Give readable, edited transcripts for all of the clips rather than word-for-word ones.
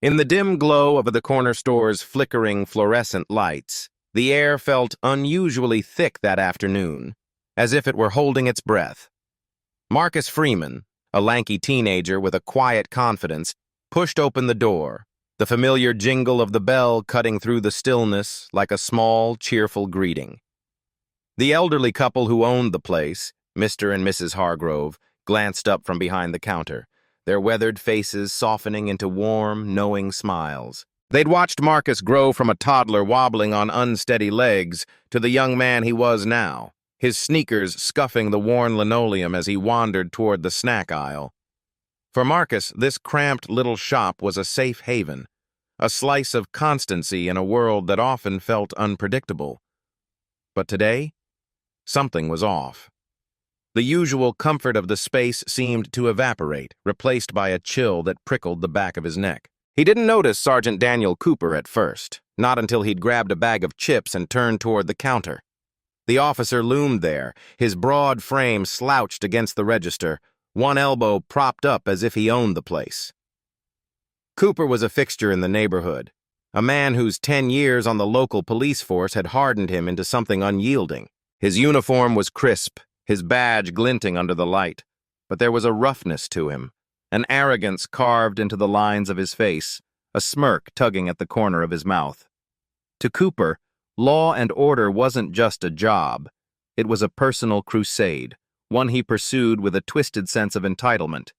In the dim glow of the corner store's flickering fluorescent lights, the air felt unusually thick that afternoon, as if it were holding its breath. Marcus Freeman, a lanky teenager with a quiet confidence, pushed open the door, the familiar jingle of the bell cutting through the stillness like a small, cheerful greeting. The elderly couple who owned the place, Mr. and Mrs. Hargrove, glanced up from behind the counter, their weathered faces softening into warm, knowing smiles. They'd watched Marcus grow from a toddler wobbling on unsteady legs to the young man he was now, his sneakers scuffing the worn linoleum as he wandered toward the snack aisle. For Marcus, this cramped little shop was a safe haven, a slice of constancy in a world that often felt unpredictable. But today, something was off. The usual comfort of the space seemed to evaporate, replaced by a chill that prickled the back of his neck. He didn't notice Sergeant Daniel Cooper at first, not until he'd grabbed a bag of chips and turned toward the counter. The officer loomed there, his broad frame slouched against the register, one elbow propped up as if he owned the place. Cooper was a fixture in the neighborhood, a man whose 10 years on the local police force had hardened him into something unyielding. His uniform was crisp, his badge glinting under the light, but there was a roughness to him, an arrogance carved into the lines of his face, a smirk tugging at the corner of his mouth. To Cooper, law and order wasn't just a job. It was a personal crusade, one he pursued with a twisted sense of entitlement.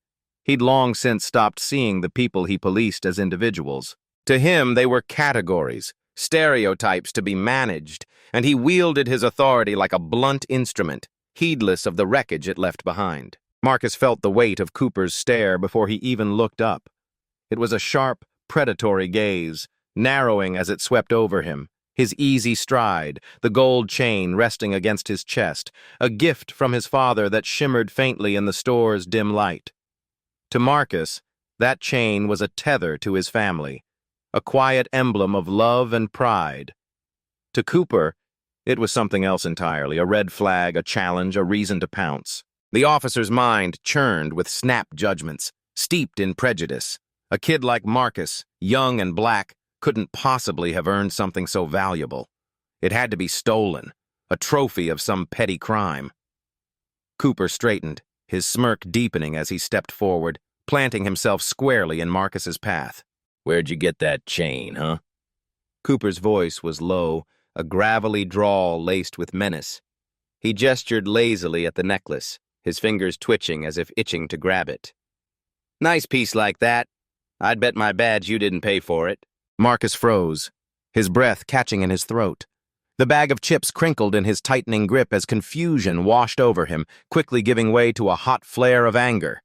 He'd long since stopped seeing the people he policed as individuals. To him, they were categories, stereotypes to be managed, and he wielded his authority like a blunt instrument, heedless of the wreckage it left behind. Marcus felt the weight of Cooper's stare before he even looked up. It was a sharp, predatory gaze, narrowing as it swept over him, his easy stride, the gold chain resting against his chest, a gift from his father that shimmered faintly in the store's dim light. To Marcus, that chain was a tether to his family, a quiet emblem of love and pride. To Cooper, it was something else entirely, a red flag, a challenge, a reason to pounce. The officer's mind churned with snap judgments, steeped in prejudice. A kid like Marcus, young and black, couldn't possibly have earned something so valuable. It had to be stolen, a trophy of some petty crime. Cooper straightened, his smirk deepening as he stepped forward, planting himself squarely in Marcus's path. "Where'd you get that chain, huh?" Cooper's voice was low, a gravelly drawl laced with menace. He gestured lazily at the necklace, his fingers twitching as if itching to grab it. "Nice piece like that. I'd bet my badge you didn't pay for it." Marcus froze, his breath catching in his throat. The bag of chips crinkled in his tightening grip as confusion washed over him, quickly giving way to a hot flare of anger.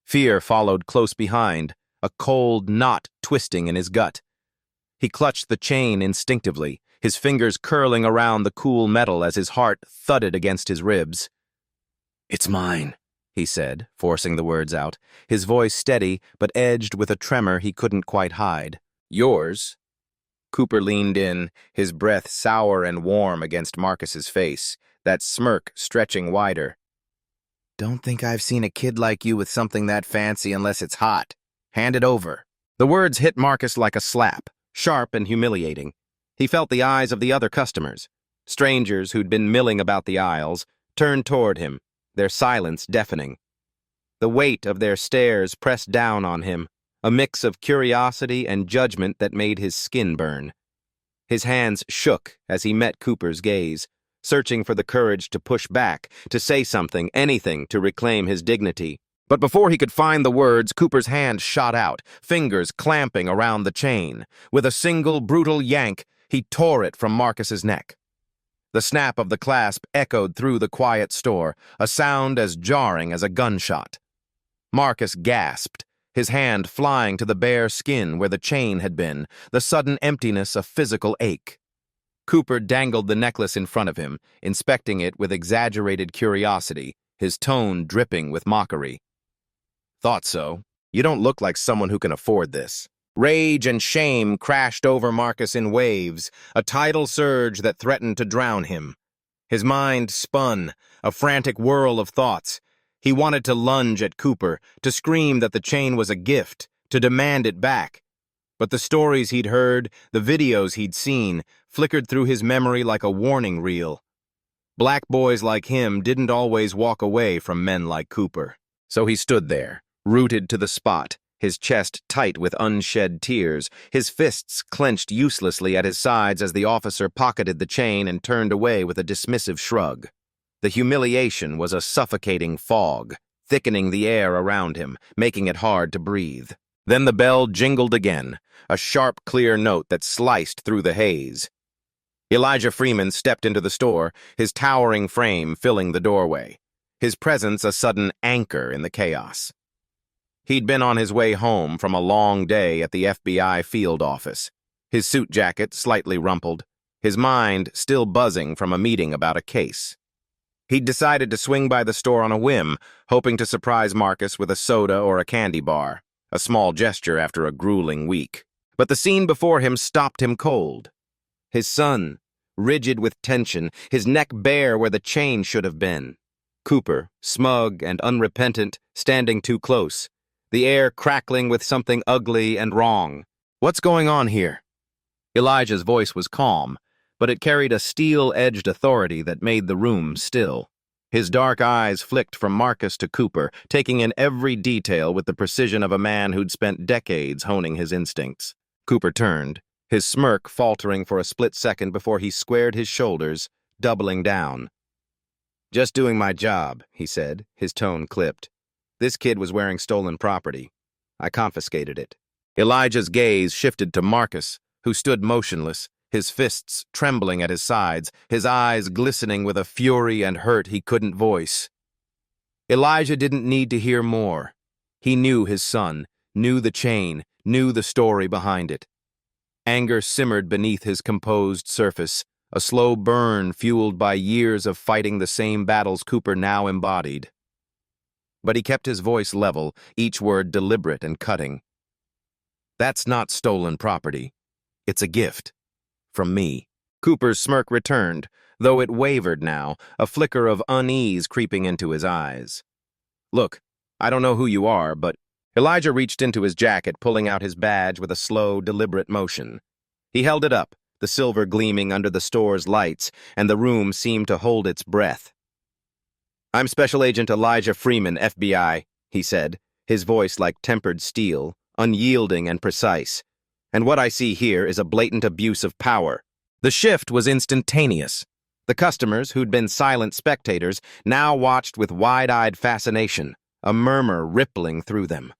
Fear followed close behind, a cold knot twisting in his gut. He clutched the chain instinctively, his fingers curling around the cool metal as his heart thudded against his ribs. "It's mine," he said, forcing the words out, his voice steady but edged with a tremor he couldn't quite hide. "Yours?" Cooper leaned in, his breath sour and warm against Marcus's face, that smirk stretching wider. "Don't think I've seen a kid like you with something that fancy unless it's hot. Hand it over." The words hit Marcus like a slap, sharp and humiliating. He felt the eyes of the other customers, strangers who'd been milling about the aisles, turned toward him, their silence deafening. The weight of their stares pressed down on him, a mix of curiosity and judgment that made his skin burn. His hands shook as he met Cooper's gaze, searching for the courage to push back, to say something, anything to reclaim his dignity. But before he could find the words, Cooper's hand shot out, fingers clamping around the chain. With a single brutal yank, he tore it from Marcus's neck. The snap of the clasp echoed through the quiet store, a sound as jarring as a gunshot. Marcus gasped, his hand flying to the bare skin where the chain had been, the sudden emptiness a physical ache. Cooper dangled the necklace in front of him, inspecting it with exaggerated curiosity, his tone dripping with mockery. "Thought so. You don't look like someone who can afford this." Rage and shame crashed over Marcus in waves, a tidal surge that threatened to drown him. His mind spun, a frantic whirl of thoughts. He wanted to lunge at Cooper, to scream that the chain was a gift, to demand it back. But the stories he'd heard, the videos he'd seen, flickered through his memory like a warning reel. Black boys like him didn't always walk away from men like Cooper. So he stood there, rooted to the spot, his chest tight with unshed tears, his fists clenched uselessly at his sides as the officer pocketed the chain and turned away with a dismissive shrug. The humiliation was a suffocating fog, thickening the air around him, making it hard to breathe. Then the bell jingled again, a sharp, clear note that sliced through the haze. Elijah Freeman stepped into the store, his towering frame filling the doorway, his presence a sudden anchor in the chaos. He'd been on his way home from a long day at the FBI field office, his suit jacket slightly rumpled, his mind still buzzing from a meeting about a case. He'd decided to swing by the store on a whim, hoping to surprise Marcus with a soda or a candy bar, a small gesture after a grueling week. But the scene before him stopped him cold. His son, rigid with tension, his neck bare where the chain should have been. Cooper, smug and unrepentant, standing too close, the air crackling with something ugly and wrong. "What's going on here?" Elijah's voice was calm, but it carried a steel-edged authority that made the room still. His dark eyes flicked from Marcus to Cooper, taking in every detail with the precision of a man who'd spent decades honing his instincts. Cooper turned, his smirk faltering for a split second before he squared his shoulders, doubling down. "Just doing my job," he said, his tone clipped. "This kid was wearing stolen property. I confiscated it." Elijah's gaze shifted to Marcus, who stood motionless, his fists trembling at his sides, his eyes glistening with a fury and hurt he couldn't voice. Elijah didn't need to hear more. He knew his son, knew the chain, knew the story behind it. Anger simmered beneath his composed surface, a slow burn fueled by years of fighting the same battles Cooper now embodied. But he kept his voice level, each word deliberate and cutting. "That's not stolen property. It's a gift. From me." Cooper's smirk returned, though it wavered now, a flicker of unease creeping into his eyes. "Look, I don't know who you are, but—" Elijah reached into his jacket, pulling out his badge with a slow, deliberate motion. He held it up, the silver gleaming under the store's lights, and the room seemed to hold its breath. "I'm Special Agent Elijah Freeman, FBI," he said, his voice like tempered steel, unyielding and precise. "And what I see here is a blatant abuse of power." The shift was instantaneous. The customers, who'd been silent spectators, now watched with wide-eyed fascination, a murmur rippling through them.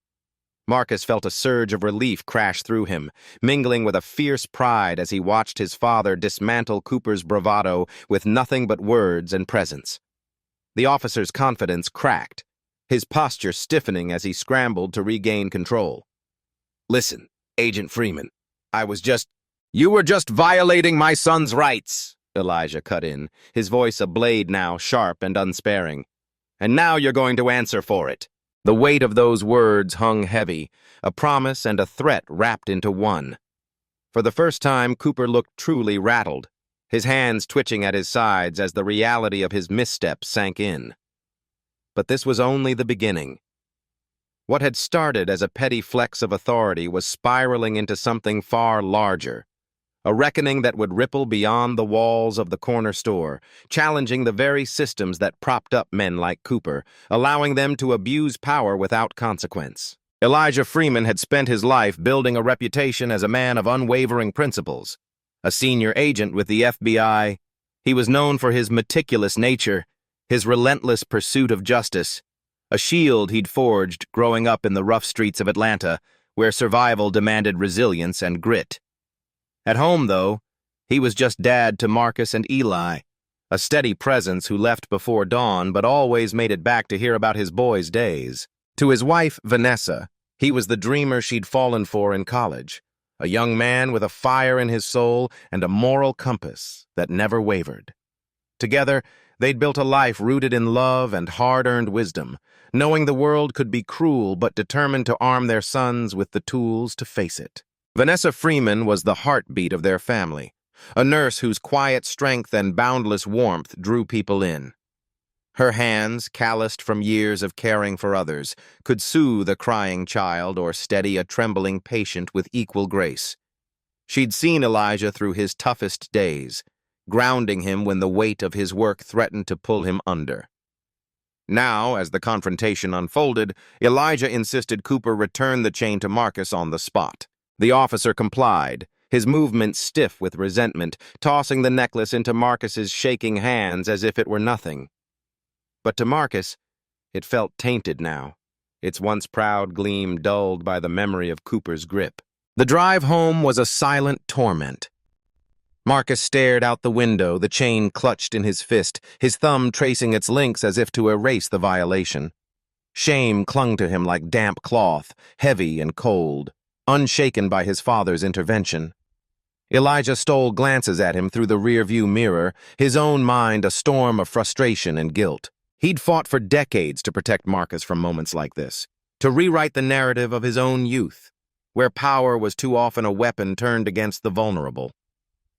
Marcus felt a surge of relief crash through him, mingling with a fierce pride as he watched his father dismantle Cooper's bravado with nothing but words and presence. The officer's confidence cracked, his posture stiffening as he scrambled to regain control. "Listen, Agent Freeman, You were just violating my son's rights," Elijah cut in, his voice a blade now, sharp and unsparing. "And now you're going to answer for it." The weight of those words hung heavy, a promise and a threat wrapped into one. For the first time, Cooper looked truly rattled, his hands twitching at his sides as the reality of his misstep sank in. But this was only the beginning. What had started as a petty flex of authority was spiraling into something far larger, a reckoning that would ripple beyond the walls of the corner store, challenging the very systems that propped up men like Cooper, allowing them to abuse power without consequence. Elijah Freeman had spent his life building a reputation as a man of unwavering principles. A senior agent with the FBI, he was known for his meticulous nature, his relentless pursuit of justice, a shield he'd forged growing up in the rough streets of Atlanta, where survival demanded resilience and grit. At home, though, he was just dad to Marcus and Eli, a steady presence who left before dawn but always made it back to hear about his boys' days. To his wife, Vanessa, he was the dreamer she'd fallen for in college, a young man with a fire in his soul and a moral compass that never wavered. Together, they'd built a life rooted in love and hard-earned wisdom, knowing the world could be cruel but determined to arm their sons with the tools to face it. Vanessa Freeman was the heartbeat of their family, a nurse whose quiet strength and boundless warmth drew people in. Her hands, calloused from years of caring for others, could soothe a crying child or steady a trembling patient with equal grace. She'd seen Elijah through his toughest days, grounding him when the weight of his work threatened to pull him under. Now, as the confrontation unfolded, Elijah insisted Cooper return the chain to Marcus on the spot. The officer complied, his movements stiff with resentment, tossing the necklace into Marcus's shaking hands as if it were nothing. But to Marcus, it felt tainted now, its once proud gleam dulled by the memory of Cooper's grip. The drive home was a silent torment. Marcus stared out the window, the chain clutched in his fist, his thumb tracing its links as if to erase the violation. Shame clung to him like damp cloth, heavy and cold, unshaken by his father's intervention. Elijah stole glances at him through the rearview mirror, his own mind a storm of frustration and guilt. He'd fought for decades to protect Marcus from moments like this, to rewrite the narrative of his own youth, where power was too often a weapon turned against the vulnerable.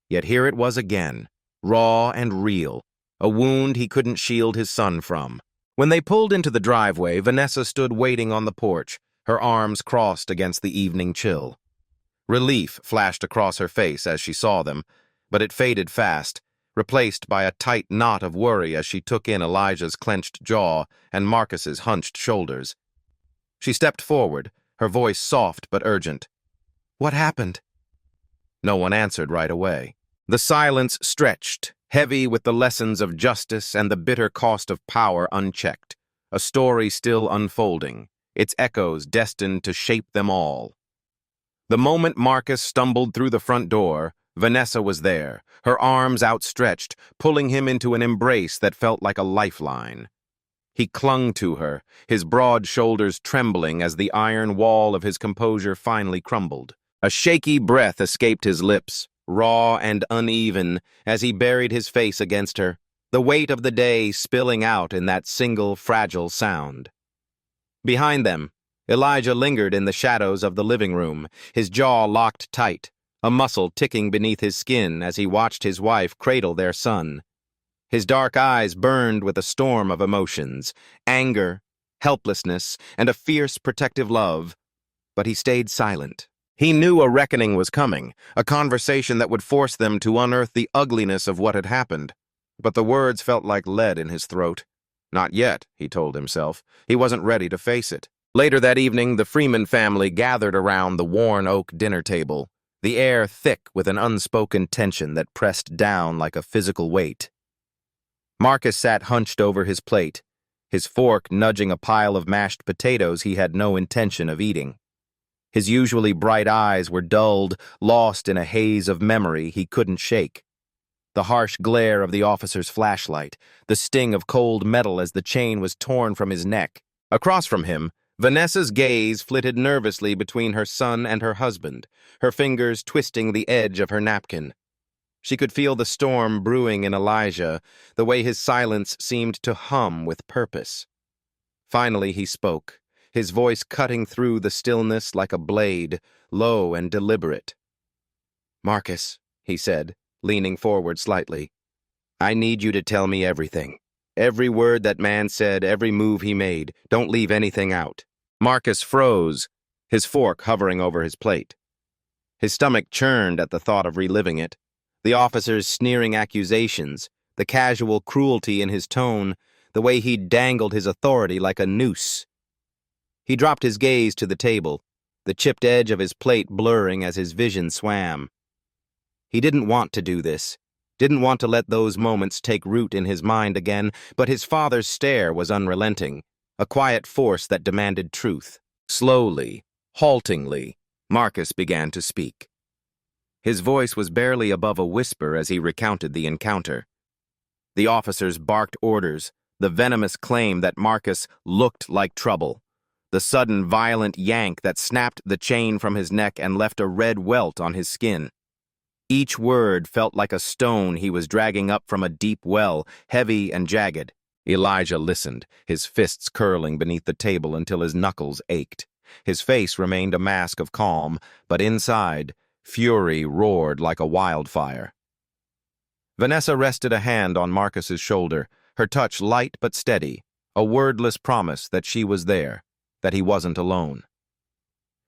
Yet here it was again, raw and real, a wound he couldn't shield his son from. When they pulled into the driveway, Vanessa stood waiting on the porch, her arms crossed against the evening chill. Relief flashed across her face as she saw them, but it faded fast, replaced by a tight knot of worry as she took in Elijah's clenched jaw and Marcus's hunched shoulders. She stepped forward, her voice soft but urgent. "What happened?" No one answered right away. The silence stretched, heavy with the lessons of justice and the bitter cost of power unchecked, a story still unfolding, its echoes destined to shape them all. The moment Marcus stumbled through the front door, Vanessa was there, her arms outstretched, pulling him into an embrace that felt like a lifeline. He clung to her, his broad shoulders trembling as the iron wall of his composure finally crumbled. A shaky breath escaped his lips, raw and uneven, as he buried his face against her, the weight of the day spilling out in that single fragile sound. Behind them, Elijah lingered in the shadows of the living room, his jaw locked tight, a muscle ticking beneath his skin as he watched his wife cradle their son. His dark eyes burned with a storm of emotions, anger, helplessness, and a fierce protective love, but he stayed silent. He knew a reckoning was coming, a conversation that would force them to unearth the ugliness of what had happened. But the words felt like lead in his throat. Not yet, he told himself. He wasn't ready to face it. Later that evening, the Freeman family gathered around the worn oak dinner table, the air thick with an unspoken tension that pressed down like a physical weight. Marcus sat hunched over his plate, his fork nudging a pile of mashed potatoes he had no intention of eating. His usually bright eyes were dulled, lost in a haze of memory he couldn't shake. The harsh glare of the officer's flashlight, the sting of cold metal as the chain was torn from his neck. Across from him, Vanessa's gaze flitted nervously between her son and her husband, her fingers twisting the edge of her napkin. She could feel the storm brewing in Elijah, the way his silence seemed to hum with purpose. Finally he spoke, his voice cutting through the stillness like a blade, low and deliberate. "Marcus," he said, leaning forward slightly, "I need you to tell me everything. Every word that man said, every move he made. Don't leave anything out." Marcus froze, his fork hovering over his plate. His stomach churned at the thought of reliving it. The officer's sneering accusations, the casual cruelty in his tone, the way he'd dangled his authority like a noose. He dropped his gaze to the table, the chipped edge of his plate blurring as his vision swam. He didn't want to do this, didn't want to let those moments take root in his mind again, but his father's stare was unrelenting, a quiet force that demanded truth. Slowly, haltingly, Marcus began to speak. His voice was barely above a whisper as he recounted the encounter. The officers barked orders, the venomous claim that Marcus looked like trouble, the sudden violent yank that snapped the chain from his neck and left a red welt on his skin. Each word felt like a stone he was dragging up from a deep well, heavy and jagged. Elijah listened, his fists curling beneath the table until his knuckles ached. His face remained a mask of calm, but inside, fury roared like a wildfire. Vanessa rested a hand on Marcus's shoulder, her touch light but steady, a wordless promise that she was there, that he wasn't alone.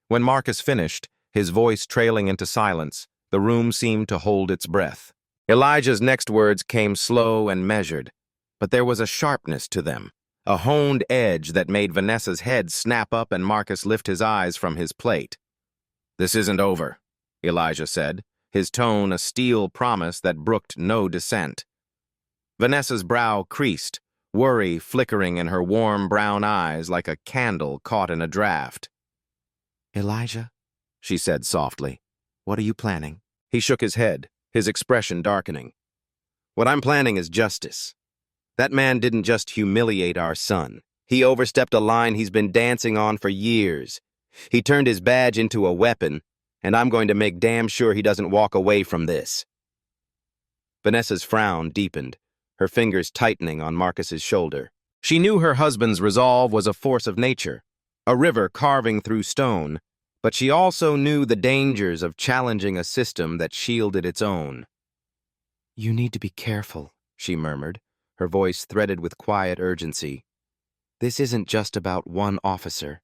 When Marcus finished, his voice trailing into silence, the room seemed to hold its breath. Elijah's next words came slow and measured, but there was a sharpness to them, a honed edge that made Vanessa's head snap up and Marcus lift his eyes from his plate. "This isn't over," Elijah said, his tone a steel promise that brooked no dissent. Vanessa's brow creased, worry flickering in her warm brown eyes like a candle caught in a draft. "Elijah," she said softly, "what are you planning?" He shook his head, his expression darkening. "What I'm planning is justice. That man didn't just humiliate our son. He overstepped a line he's been dancing on for years. He turned his badge into a weapon, and I'm going to make damn sure he doesn't walk away from this." Vanessa's frown deepened, her fingers tightening on Marcus's shoulder. She knew her husband's resolve was a force of nature, a river carving through stone, but she also knew the dangers of challenging a system that shielded its own. "You need to be careful," she murmured, her voice threaded with quiet urgency. "This isn't just about one officer.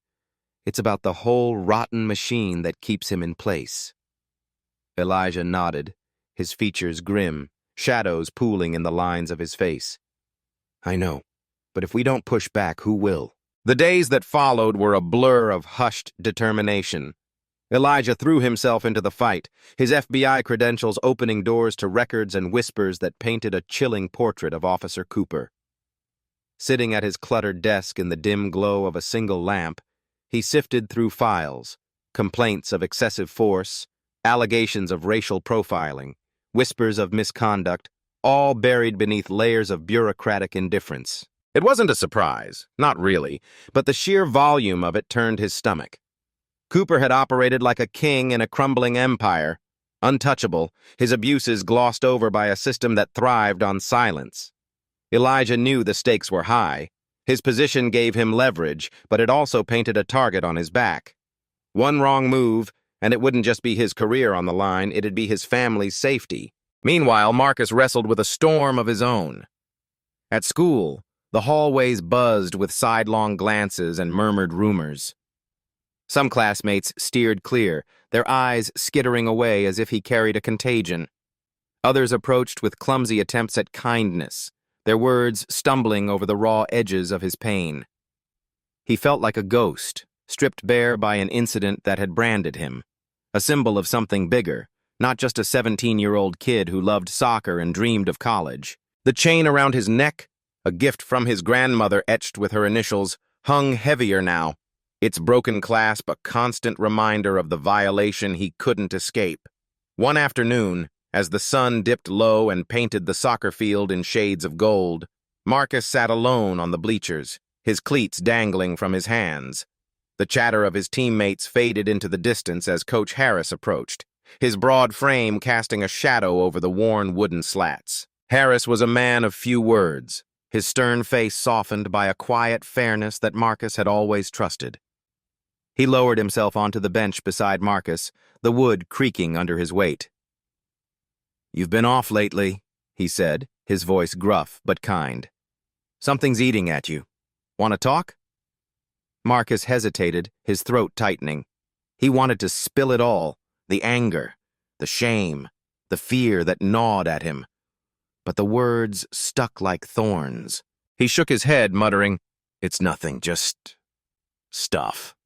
It's about the whole rotten machine that keeps him in place." Elijah nodded, his features grim, shadows pooling in the lines of his face. "I know, but if we don't push back, who will?" The days that followed were a blur of hushed determination. Elijah threw himself into the fight, his FBI credentials opening doors to records and whispers that painted a chilling portrait of Officer Cooper. Sitting at his cluttered desk in the dim glow of a single lamp, he sifted through files, complaints of excessive force, allegations of racial profiling, whispers of misconduct, all buried beneath layers of bureaucratic indifference. It wasn't a surprise, not really, but the sheer volume of it turned his stomach. Cooper had operated like a king in a crumbling empire, untouchable, his abuses glossed over by a system that thrived on silence. Elijah knew the stakes were high. His position gave him leverage, but it also painted a target on his back. One wrong move, and it wouldn't just be his career on the line, it'd be his family's safety. Meanwhile, Marcus wrestled with a storm of his own. At school, the hallways buzzed with sidelong glances and murmured rumors. Some classmates steered clear, their eyes skittering away as if he carried a contagion. Others approached with clumsy attempts at kindness, their words stumbling over the raw edges of his pain. He felt like a ghost, stripped bare by an incident that had branded him, a symbol of something bigger, not just a 17-year-old kid who loved soccer and dreamed of college. The chain around his neck, a gift from his grandmother etched with her initials, hung heavier now, its broken clasp a constant reminder of the violation he couldn't escape. One afternoon, as the sun dipped low and painted the soccer field in shades of gold, Marcus sat alone on the bleachers, his cleats dangling from his hands. The chatter of his teammates faded into the distance as Coach Harris approached, his broad frame casting a shadow over the worn wooden slats. Harris was a man of few words, his stern face softened by a quiet fairness that Marcus had always trusted. He lowered himself onto the bench beside Marcus, the wood creaking under his weight. "You've been off lately," he said, his voice gruff but kind. "Something's eating at you. Want to talk?" Marcus hesitated, his throat tightening. He wanted to spill it all, the anger, the shame, the fear that gnawed at him. But the words stuck like thorns. He shook his head, muttering, "It's nothing, just stuff."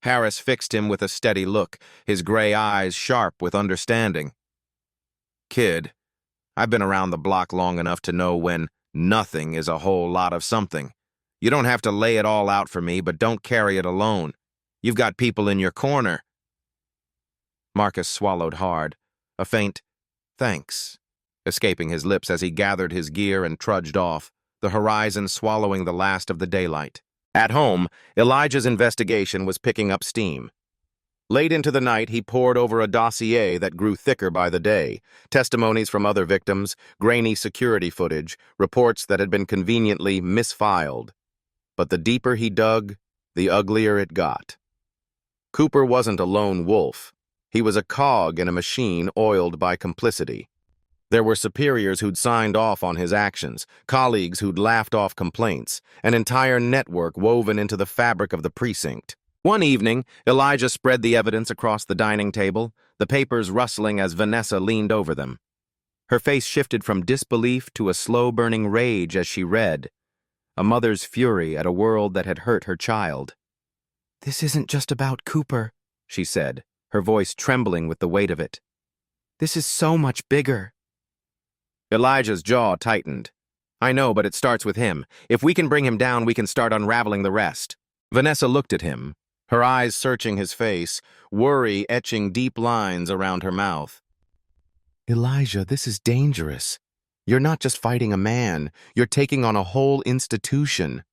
Harris fixed him with a steady look, his gray eyes sharp with understanding. "Kid, I've been around the block long enough to know when nothing is a whole lot of something. You don't have to lay it all out for me, but don't carry it alone. You've got people in your corner." Marcus swallowed hard, a faint "thanks" escaping his lips as he gathered his gear and trudged off, the horizon swallowing the last of the daylight. At home, Elijah's investigation was picking up steam. Late into the night, he pored over a dossier that grew thicker by the day, testimonies from other victims, grainy security footage, reports that had been conveniently misfiled. But the deeper he dug, the uglier it got. Cooper wasn't a lone wolf. He was a cog in a machine oiled by complicity. There were superiors who'd signed off on his actions, colleagues who'd laughed off complaints, an entire network woven into the fabric of the precinct. One evening, Elijah spread the evidence across the dining table, the papers rustling as Vanessa leaned over them. Her face shifted from disbelief to a slow-burning rage as she read, a mother's fury at a world that had hurt her child. "This isn't just about Cooper," she said, her voice trembling with the weight of it. "This is so much bigger." Elijah's jaw tightened. "I know, but it starts with him. If we can bring him down, we can start unraveling the rest." Vanessa looked at him, her eyes searching his face, worry etching deep lines around her mouth. "Elijah, this is dangerous. You're not just fighting a man, you're taking on a whole institution.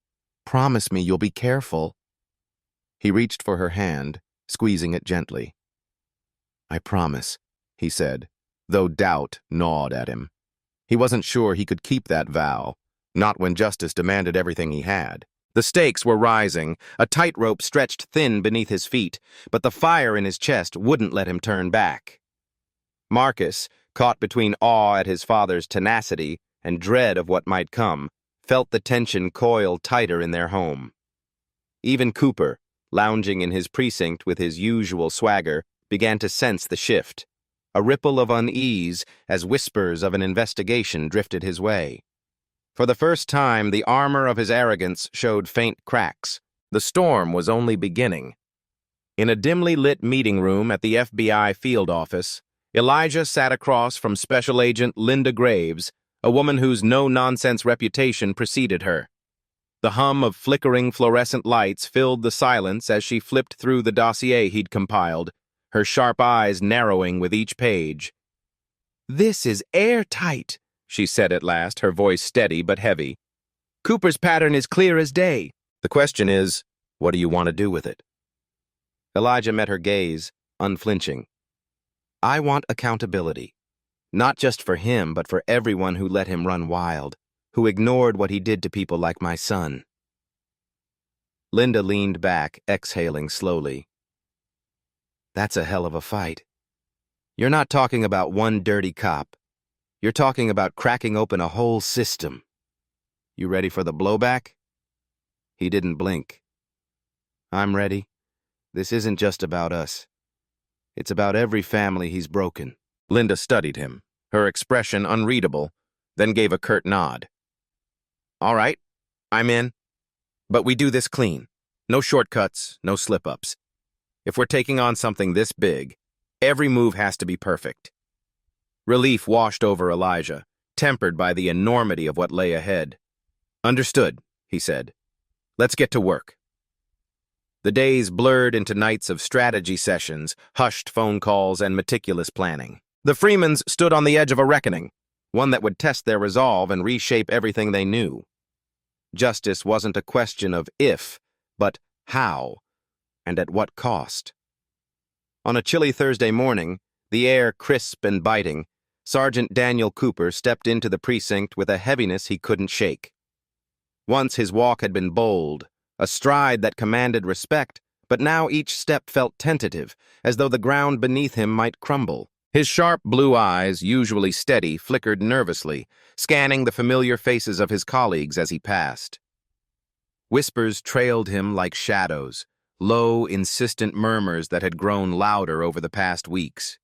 Promise me you'll be careful." He reached for her hand, squeezing it gently. "I promise," he said, though doubt gnawed at him. He wasn't sure he could keep that vow, not when justice demanded everything he had. The stakes were rising, a tightrope stretched thin beneath his feet, but the fire in his chest wouldn't let him turn back. Marcus, caught between awe at his father's tenacity and dread of what might come, felt the tension coil tighter in their home. Even Cooper, lounging in his precinct with his usual swagger, began to sense the shift, a ripple of unease as whispers of an investigation drifted his way. For the first time, the armor of his arrogance showed faint cracks. The storm was only beginning. In a dimly lit meeting room at the FBI field office, Elijah sat across from Special Agent Linda Graves, a woman whose no-nonsense reputation preceded her. The hum of flickering fluorescent lights filled the silence as she flipped through the dossier he'd compiled, her sharp eyes narrowing with each page. "This is airtight," she said at last, her voice steady but heavy. "Cooper's pattern is clear as day. The question is, what do you want to do with it?" Elijah met her gaze, unflinching. "I want accountability. Not just for him, but for everyone who let him run wild, who ignored what he did to people like my son." Linda leaned back, exhaling slowly. "That's a hell of a fight. You're not talking about one dirty cop. You're talking about cracking open a whole system. You ready for the blowback?" He didn't blink. "I'm ready. This isn't just about us. It's about every family he's broken." Linda studied him, her expression unreadable, then gave a curt nod. "All right, I'm in. But we do this clean. No shortcuts, no slip-ups. If we're taking on something this big, every move has to be perfect." Relief washed over Elijah, tempered by the enormity of what lay ahead. "Understood," he said. "Let's get to work." The days blurred into nights of strategy sessions, hushed phone calls, and meticulous planning. The Freemans stood on the edge of a reckoning, one that would test their resolve and reshape everything they knew. Justice wasn't a question of if, but how, and at what cost. On a chilly Thursday morning, the air crisp and biting, Sergeant Daniel Cooper stepped into the precinct with a heaviness he couldn't shake. Once his walk had been bold, a stride that commanded respect, but now each step felt tentative, as though the ground beneath him might crumble. His sharp blue eyes, usually steady, flickered nervously, scanning the familiar faces of his colleagues as he passed. Whispers trailed him like shadows, low, insistent murmurs that had grown louder over the past weeks.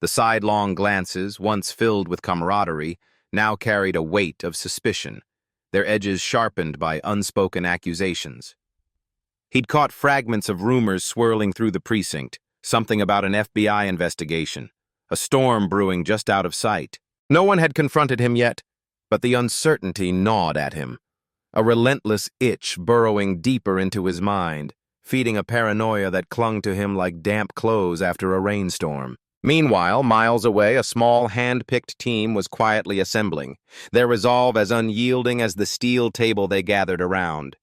The sidelong glances, once filled with camaraderie, now carried a weight of suspicion, their edges sharpened by unspoken accusations. He'd caught fragments of rumors swirling through the precinct, something about an FBI investigation, a storm brewing just out of sight. No one had confronted him yet, but the uncertainty gnawed at him, a relentless itch burrowing deeper into his mind, feeding a paranoia that clung to him like damp clothes after a rainstorm. Meanwhile, miles away, a small, hand-picked team was quietly assembling, their resolve as unyielding as the steel table they gathered around.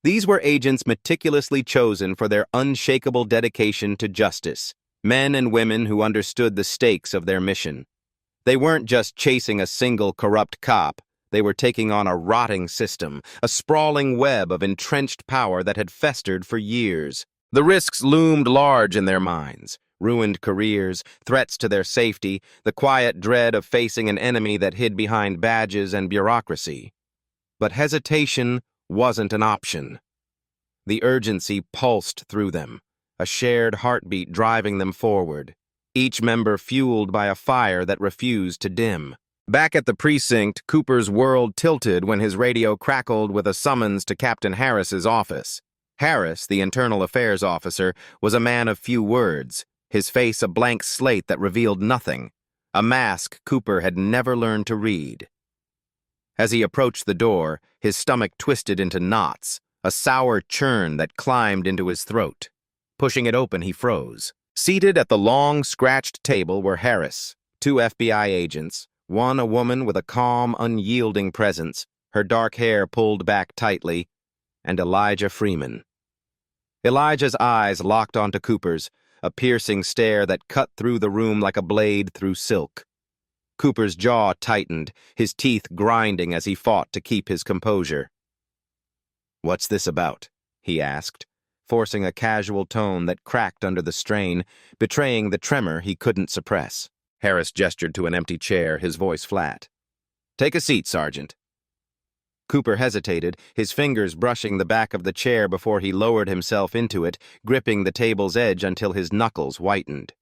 These were agents meticulously chosen for their unshakable dedication to justice, men and women who understood the stakes of their mission. They weren't just chasing a single corrupt cop, they were taking on a rotting system, a sprawling web of entrenched power that had festered for years. The risks loomed large in their minds. ruined careers, threats to their safety, the quiet dread of facing an enemy that hid behind badges and bureaucracy. But hesitation wasn't an option. The urgency pulsed through them, a shared heartbeat driving them forward, each member fueled by a fire that refused to dim. Back at the precinct, Cooper's world tilted when his radio crackled with a summons to Captain Harris's office. Harris, the internal affairs officer, was a man of few words, his face a blank slate that revealed nothing, a mask Cooper had never learned to read. As he approached the door, his stomach twisted into knots, a sour churn that climbed into his throat. Pushing it open, he froze. Seated at the long, scratched table were Harris, two FBI agents, one a woman with a calm, unyielding presence, her dark hair pulled back tightly, and Elijah Freeman. Elijah's eyes locked onto Cooper's, a piercing stare that cut through the room like a blade through silk. Cooper's jaw tightened, his teeth grinding as he fought to keep his composure. "What's this about?" he asked, forcing a casual tone that cracked under the strain, betraying the tremor he couldn't suppress. Harris gestured to an empty chair, his voice flat. "Take a seat, Sergeant." Cooper hesitated, his fingers brushing the back of the chair before he lowered himself into it, gripping the table's edge until his knuckles whitened.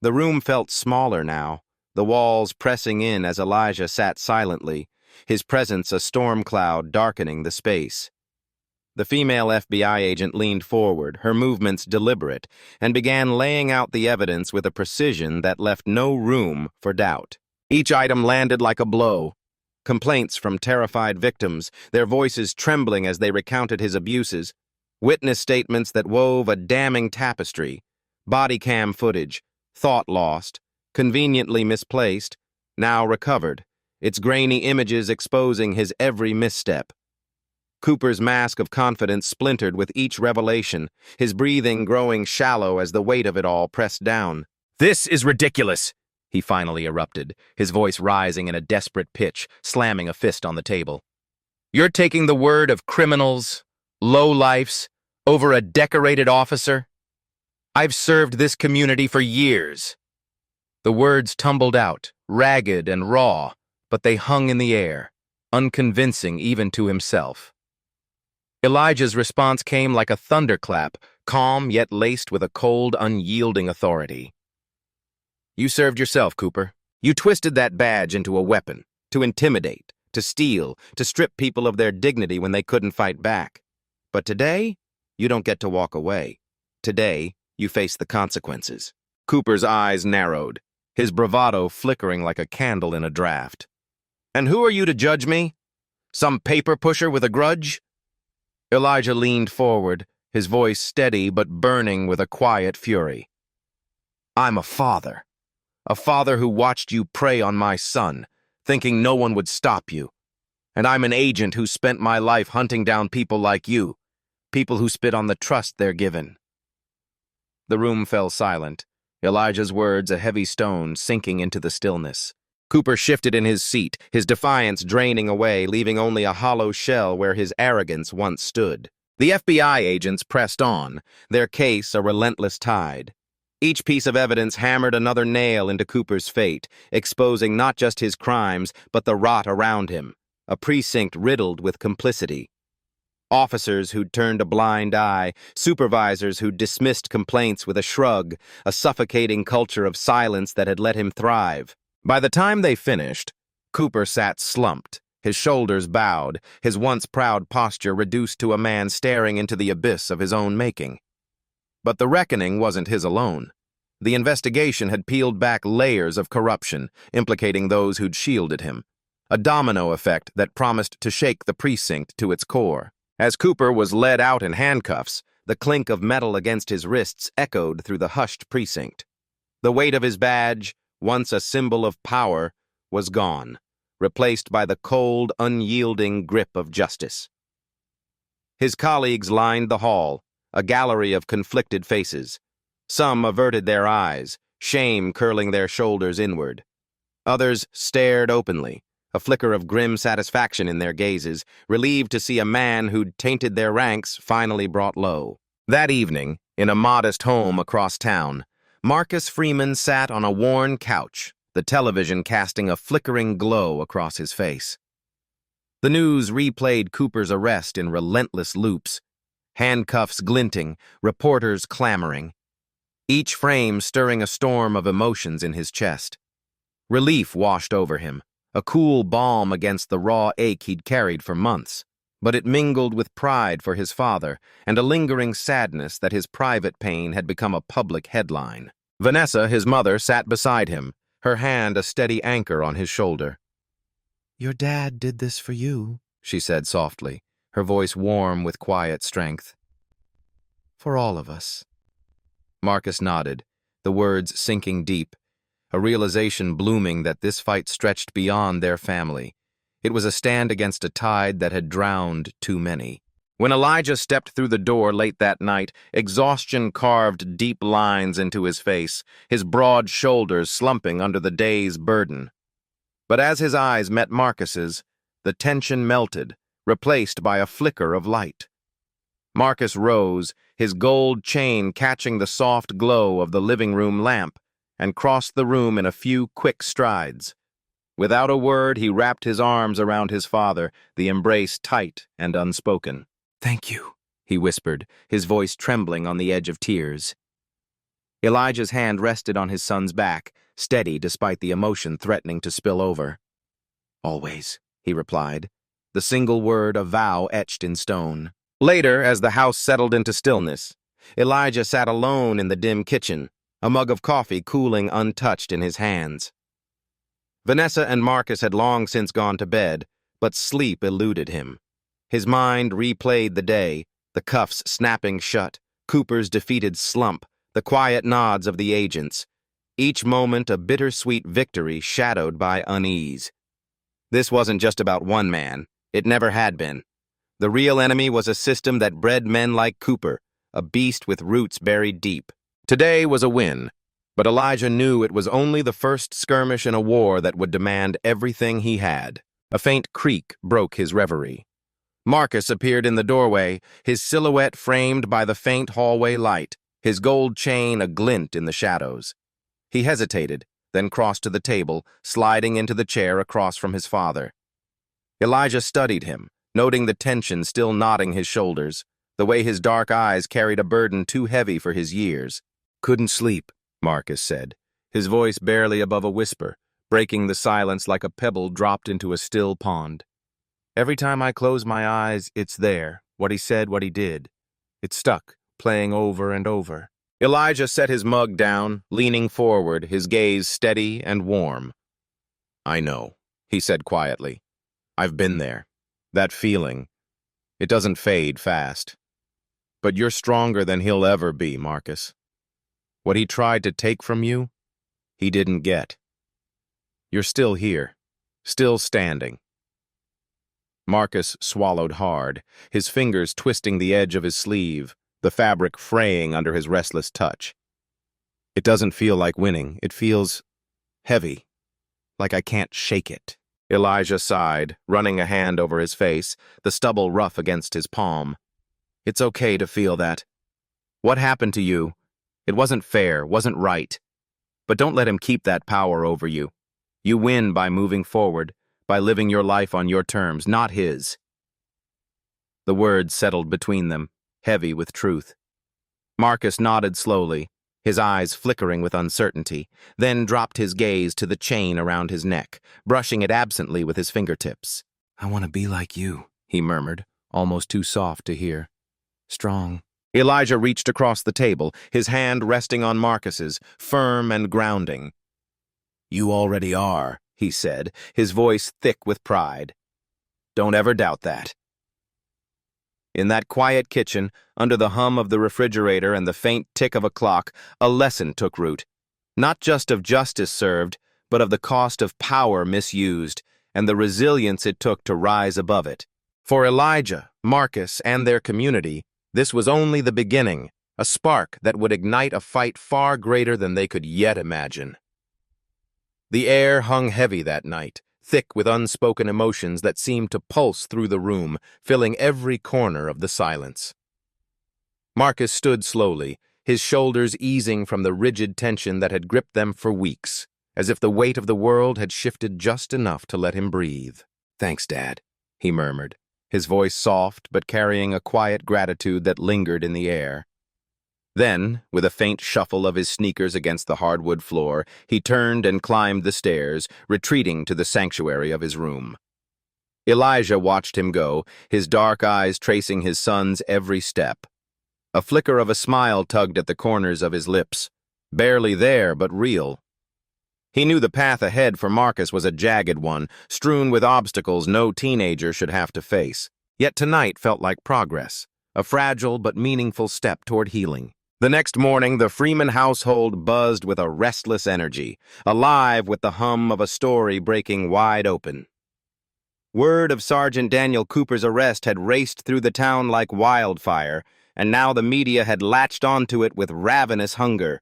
The room felt smaller now, the walls pressing in as Elijah sat silently, his presence a storm cloud darkening the space. The female FBI agent leaned forward, her movements deliberate, and began laying out the evidence with a precision that left no room for doubt. Each item landed like a blow. Complaints from terrified victims, their voices trembling as they recounted his abuses, witness statements that wove a damning tapestry, body cam footage, thought lost, conveniently misplaced, now recovered, its grainy images exposing his every misstep. Cooper's mask of confidence splintered with each revelation, his breathing growing shallow as the weight of it all pressed down. "This is ridiculous," he finally erupted, his voice rising in a desperate pitch, slamming a fist on the table. "You're taking the word of criminals, lowlifes, over a decorated officer? I've served this community for years." The words tumbled out, ragged and raw, but they hung in the air, unconvincing even to himself. Elijah's response came like a thunderclap, calm yet laced with a cold, unyielding authority. "You served yourself, Cooper. You twisted that badge into a weapon, to intimidate, to steal, to strip people of their dignity when they couldn't fight back. But today, you don't get to walk away. Today, you face the consequences." Cooper's eyes narrowed, his bravado flickering like a candle in a draft. "And who are you to judge me? Some paper pusher with a grudge?" Elijah leaned forward, his voice steady but burning with a quiet fury. "I'm a father who watched you prey on my son, thinking no one would stop you. And I'm an agent who spent my life hunting down people like you, people who spit on the trust they're given." The room fell silent, Elijah's words a heavy stone sinking into the stillness. Cooper shifted in his seat, his defiance draining away, leaving only a hollow shell where his arrogance once stood. The FBI agents pressed on, their case a relentless tide. Each piece of evidence hammered another nail into Cooper's fate, exposing not just his crimes, but the rot around him, a precinct riddled with complicity. Officers who'd turned a blind eye, supervisors who'd dismissed complaints with a shrug, a suffocating culture of silence that had let him thrive. By the time they finished, Cooper sat slumped, his shoulders bowed, his once proud posture reduced to a man staring into the abyss of his own making. But the reckoning wasn't his alone. The investigation had peeled back layers of corruption, implicating those who'd shielded him, a domino effect that promised to shake the precinct to its core. As Cooper was led out in handcuffs, the clink of metal against his wrists echoed through the hushed precinct. The weight of his badge, once a symbol of power, was gone, replaced by the cold, unyielding grip of justice. His colleagues lined the hall, a gallery of conflicted faces. Some averted their eyes, shame curling their shoulders inward. Others stared openly, a flicker of grim satisfaction in their gazes, relieved to see a man who'd tainted their ranks finally brought low. That evening, in a modest home across town, Marcus Freeman sat on a worn couch, the television casting a flickering glow across his face. The news replayed Cooper's arrest in relentless loops, handcuffs glinting, reporters clamoring, each frame stirring a storm of emotions in his chest. Relief washed over him, a cool balm against the raw ache he'd carried for months, but it mingled with pride for his father and a lingering sadness that his private pain had become a public headline. Vanessa, his mother, sat beside him, her hand a steady anchor on his shoulder. "Your dad did this for you," she said softly, her voice warm with quiet strength. "For all of us." Marcus nodded, the words sinking deep, a realization blooming that this fight stretched beyond their family. It was a stand against a tide that had drowned too many. When Elijah stepped through the door late that night, exhaustion carved deep lines into his face, his broad shoulders slumping under the day's burden. But as his eyes met Marcus's, the tension melted, replaced by a flicker of light. Marcus rose, his gold chain catching the soft glow of the living room lamp, and crossed the room in a few quick strides. Without a word, he wrapped his arms around his father, the embrace tight and unspoken. "Thank you," he whispered, his voice trembling on the edge of tears. Elijah's hand rested on his son's back, steady despite the emotion threatening to spill over. "Always," he replied, the single word a vow etched in stone. Later, as the house settled into stillness, Elijah sat alone in the dim kitchen, a mug of coffee cooling untouched in his hands. Vanessa and Marcus had long since gone to bed, but sleep eluded him. His mind replayed the day, the cuffs snapping shut, Cooper's defeated slump, the quiet nods of the agents, each moment a bittersweet victory shadowed by unease. This wasn't just about one man. It never had been. The real enemy was a system that bred men like Cooper, a beast with roots buried deep. Today was a win, but Elijah knew it was only the first skirmish in a war that would demand everything he had. A faint creak broke his reverie. Marcus appeared in the doorway, his silhouette framed by the faint hallway light, his gold chain a glint in the shadows. He hesitated, then crossed to the table, sliding into the chair across from his father. Elijah studied him, noting the tension still knotting his shoulders, the way his dark eyes carried a burden too heavy for his years. "Couldn't sleep," Marcus said, his voice barely above a whisper, breaking the silence like a pebble dropped into a still pond. "Every time I close my eyes, it's there, what he said, what he did. It's stuck, playing over and over." Elijah set his mug down, leaning forward, his gaze steady and warm. "I know," he said quietly. "I've been there. That feeling. It doesn't fade fast. But you're stronger than he'll ever be, Marcus. What he tried to take from you, he didn't get. You're still here, still standing." Marcus swallowed hard, his fingers twisting the edge of his sleeve, the fabric fraying under his restless touch. "It doesn't feel like winning. It feels heavy, like I can't shake it." Elijah sighed, running a hand over his face, the stubble rough against his palm. "It's okay to feel that. What happened to you? It wasn't fair, wasn't right. But don't let him keep that power over you. You win by moving forward, by living your life on your terms, not his." The words settled between them, heavy with truth. Marcus nodded slowly, his eyes flickering with uncertainty, then dropped his gaze to the chain around his neck, brushing it absently with his fingertips. "I want to be like you," he murmured, almost too soft to hear. "Strong." Elijah reached across the table, his hand resting on Marcus's, firm and grounding. "You already are," he said, his voice thick with pride. "Don't ever doubt that." In that quiet kitchen, under the hum of the refrigerator and the faint tick of a clock, a lesson took root. Not just of justice served, but of the cost of power misused, and the resilience it took to rise above it. For Elijah, Marcus, and their community, this was only the beginning, a spark that would ignite a fight far greater than they could yet imagine. The air hung heavy that night, thick with unspoken emotions that seemed to pulse through the room, filling every corner of the silence. Marcus stood slowly, his shoulders easing from the rigid tension that had gripped them for weeks, as if the weight of the world had shifted just enough to let him breathe. "Thanks, Dad," he murmured, his voice soft but carrying a quiet gratitude that lingered in the air. Then, with a faint shuffle of his sneakers against the hardwood floor, he turned and climbed the stairs, retreating to the sanctuary of his room. Elijah watched him go, his dark eyes tracing his son's every step. A flicker of a smile tugged at the corners of his lips, barely there but real. He knew the path ahead for Marcus was a jagged one, strewn with obstacles no teenager should have to face. Yet tonight felt like progress, a fragile but meaningful step toward healing. The next morning, the Freeman household buzzed with a restless energy, alive with the hum of a story breaking wide open. Word of Sergeant Daniel Cooper's arrest had raced through the town like wildfire, and now the media had latched onto it with ravenous hunger.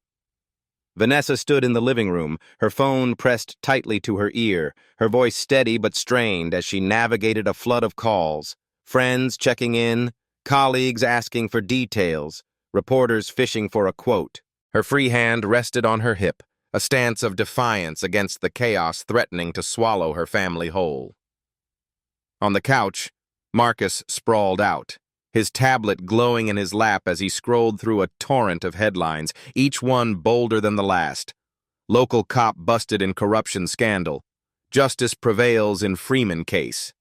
Vanessa stood in the living room, her phone pressed tightly to her ear, her voice steady but strained as she navigated a flood of calls, friends checking in, colleagues asking for details, reporters fishing for a quote. Her free hand rested on her hip, a stance of defiance against the chaos threatening to swallow her family whole. On the couch, Marcus sprawled out, his tablet glowing in his lap as he scrolled through a torrent of headlines, each one bolder than the last. Local cop busted in corruption scandal. Justice prevails in Freeman case.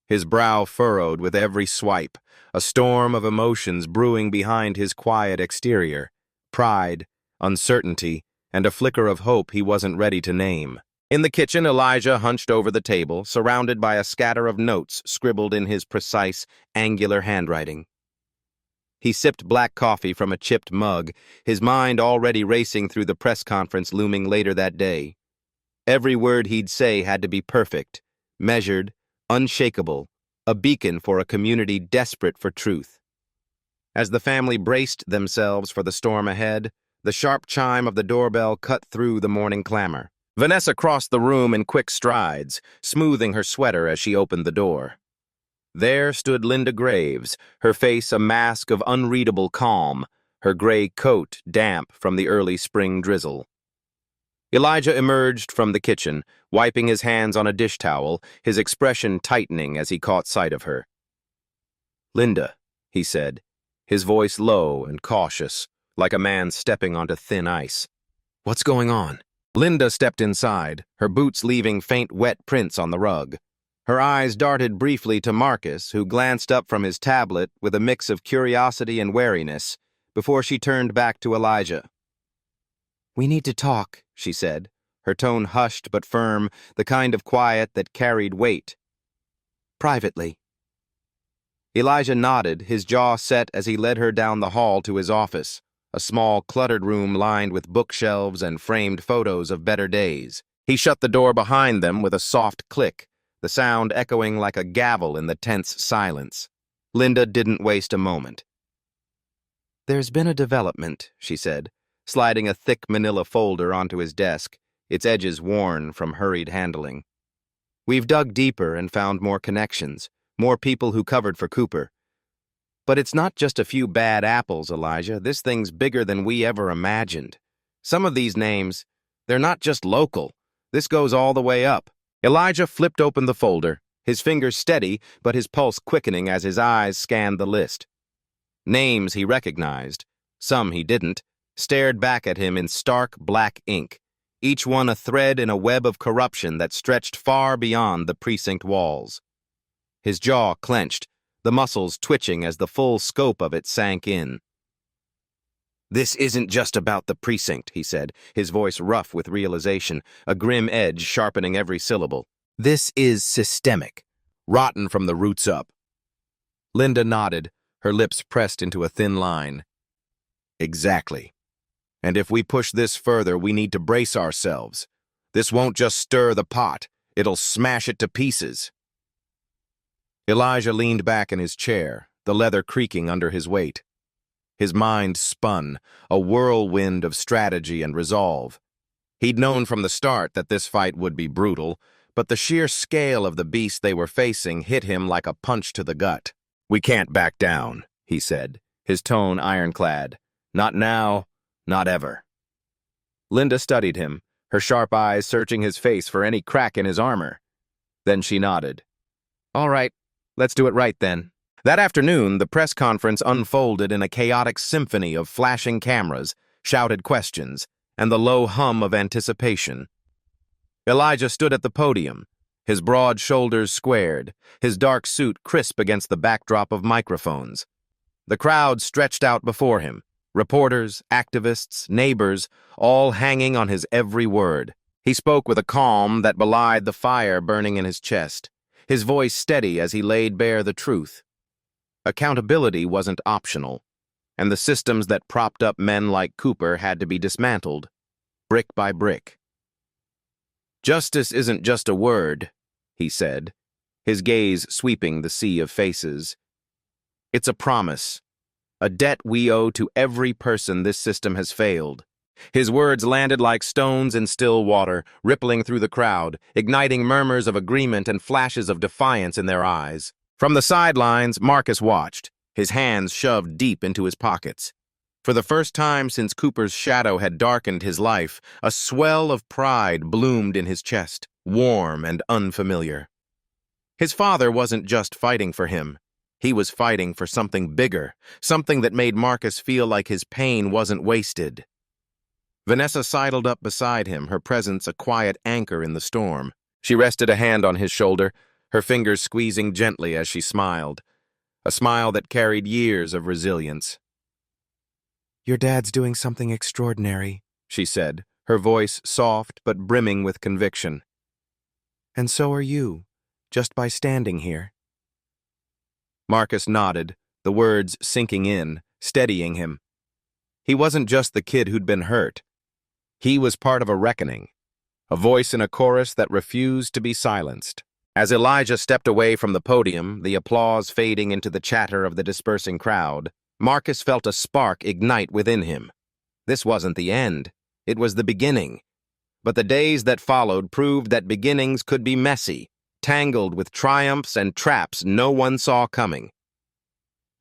His brow furrowed with every swipe, a storm of emotions brewing behind his quiet exterior, pride, uncertainty, and a flicker of hope he wasn't ready to name. In the kitchen, Elijah hunched over the table, surrounded by a scatter of notes scribbled in his precise, angular handwriting. He sipped black coffee from a chipped mug, his mind already racing through the press conference looming later that day. Every word he'd say had to be perfect, measured, unshakable, a beacon for a community desperate for truth. As the family braced themselves for the storm ahead, the sharp chime of the doorbell cut through the morning clamor. Vanessa crossed the room in quick strides, smoothing her sweater as she opened the door. There stood Linda Graves, her face a mask of unreadable calm, her gray coat damp from the early spring drizzle. Elijah emerged from the kitchen, wiping his hands on a dish towel, his expression tightening as he caught sight of her. "Linda," he said, his voice low and cautious, like a man stepping onto thin ice. "What's going on?" Linda stepped inside, her boots leaving faint wet prints on the rug. Her eyes darted briefly to Marcus, who glanced up from his tablet with a mix of curiosity and wariness, before she turned back to Elijah. "We need to talk," she said, her tone hushed but firm, the kind of quiet that carried weight. "Privately." Elijah nodded, his jaw set as he led her down the hall to his office, a small, cluttered room lined with bookshelves and framed photos of better days. He shut the door behind them with a soft click, the sound echoing like a gavel in the tense silence. Linda didn't waste a moment. "There's been a development," she said, sliding a thick manila folder onto his desk, its edges worn from hurried handling. "We've dug deeper and found more connections, more people who covered for Cooper. But it's not just a few bad apples, Elijah. This thing's bigger than we ever imagined. Some of these names, they're not just local. This goes all the way up." Elijah flipped open the folder, his fingers steady, but his pulse quickening as his eyes scanned the list. Names he recognized, some he didn't, stared back at him in stark black ink, each one a thread in a web of corruption that stretched far beyond the precinct walls. His jaw clenched, the muscles twitching as the full scope of it sank in. "This isn't just about the precinct," he said, his voice rough with realization, a grim edge sharpening every syllable. "This is systemic, rotten from the roots up." Linda nodded, her lips pressed into a thin line. "Exactly. And if we push this further, we need to brace ourselves. This won't just stir the pot, it'll smash it to pieces." Elijah leaned back in his chair, the leather creaking under his weight. His mind spun, a whirlwind of strategy and resolve. He'd known from the start that this fight would be brutal, but the sheer scale of the beast they were facing hit him like a punch to the gut. "We can't back down," he said, his tone ironclad. Not now, not ever. Linda studied him, her sharp eyes searching his face for any crack in his armor. Then she nodded. All right, let's do it right then. That afternoon, the press conference unfolded in a chaotic symphony of flashing cameras, shouted questions, and the low hum of anticipation. Elijah stood at the podium, his broad shoulders squared, his dark suit crisp against the backdrop of microphones. The crowd stretched out before him, reporters, activists, neighbors, all hanging on his every word. He spoke with a calm that belied the fire burning in his chest, his voice steady as he laid bare the truth. Accountability wasn't optional, and the systems that propped up men like Cooper had to be dismantled, brick by brick. Justice isn't just a word, he said, his gaze sweeping the sea of faces. It's a promise, a debt we owe to every person this system has failed. His words landed like stones in still water, rippling through the crowd, igniting murmurs of agreement and flashes of defiance in their eyes. From the sidelines, Marcus watched, his hands shoved deep into his pockets. For the first time since Cooper's shadow had darkened his life, a swell of pride bloomed in his chest, warm and unfamiliar. His father wasn't just fighting for him. He was fighting for something bigger, something that made Marcus feel like his pain wasn't wasted. Vanessa sidled up beside him, her presence a quiet anchor in the storm. She rested a hand on his shoulder, her fingers squeezing gently as she smiled, a smile that carried years of resilience. "Your dad's doing something extraordinary," she said, her voice soft but brimming with conviction. "And so are you, just by standing here." Marcus nodded, the words sinking in, steadying him. He wasn't just the kid who'd been hurt. He was part of a reckoning, a voice in a chorus that refused to be silenced. As Elijah stepped away from the podium, the applause fading into the chatter of the dispersing crowd, Marcus felt a spark ignite within him. This wasn't the end. It was the beginning. But the days that followed proved that beginnings could be messy, tangled with triumphs and traps no one saw coming.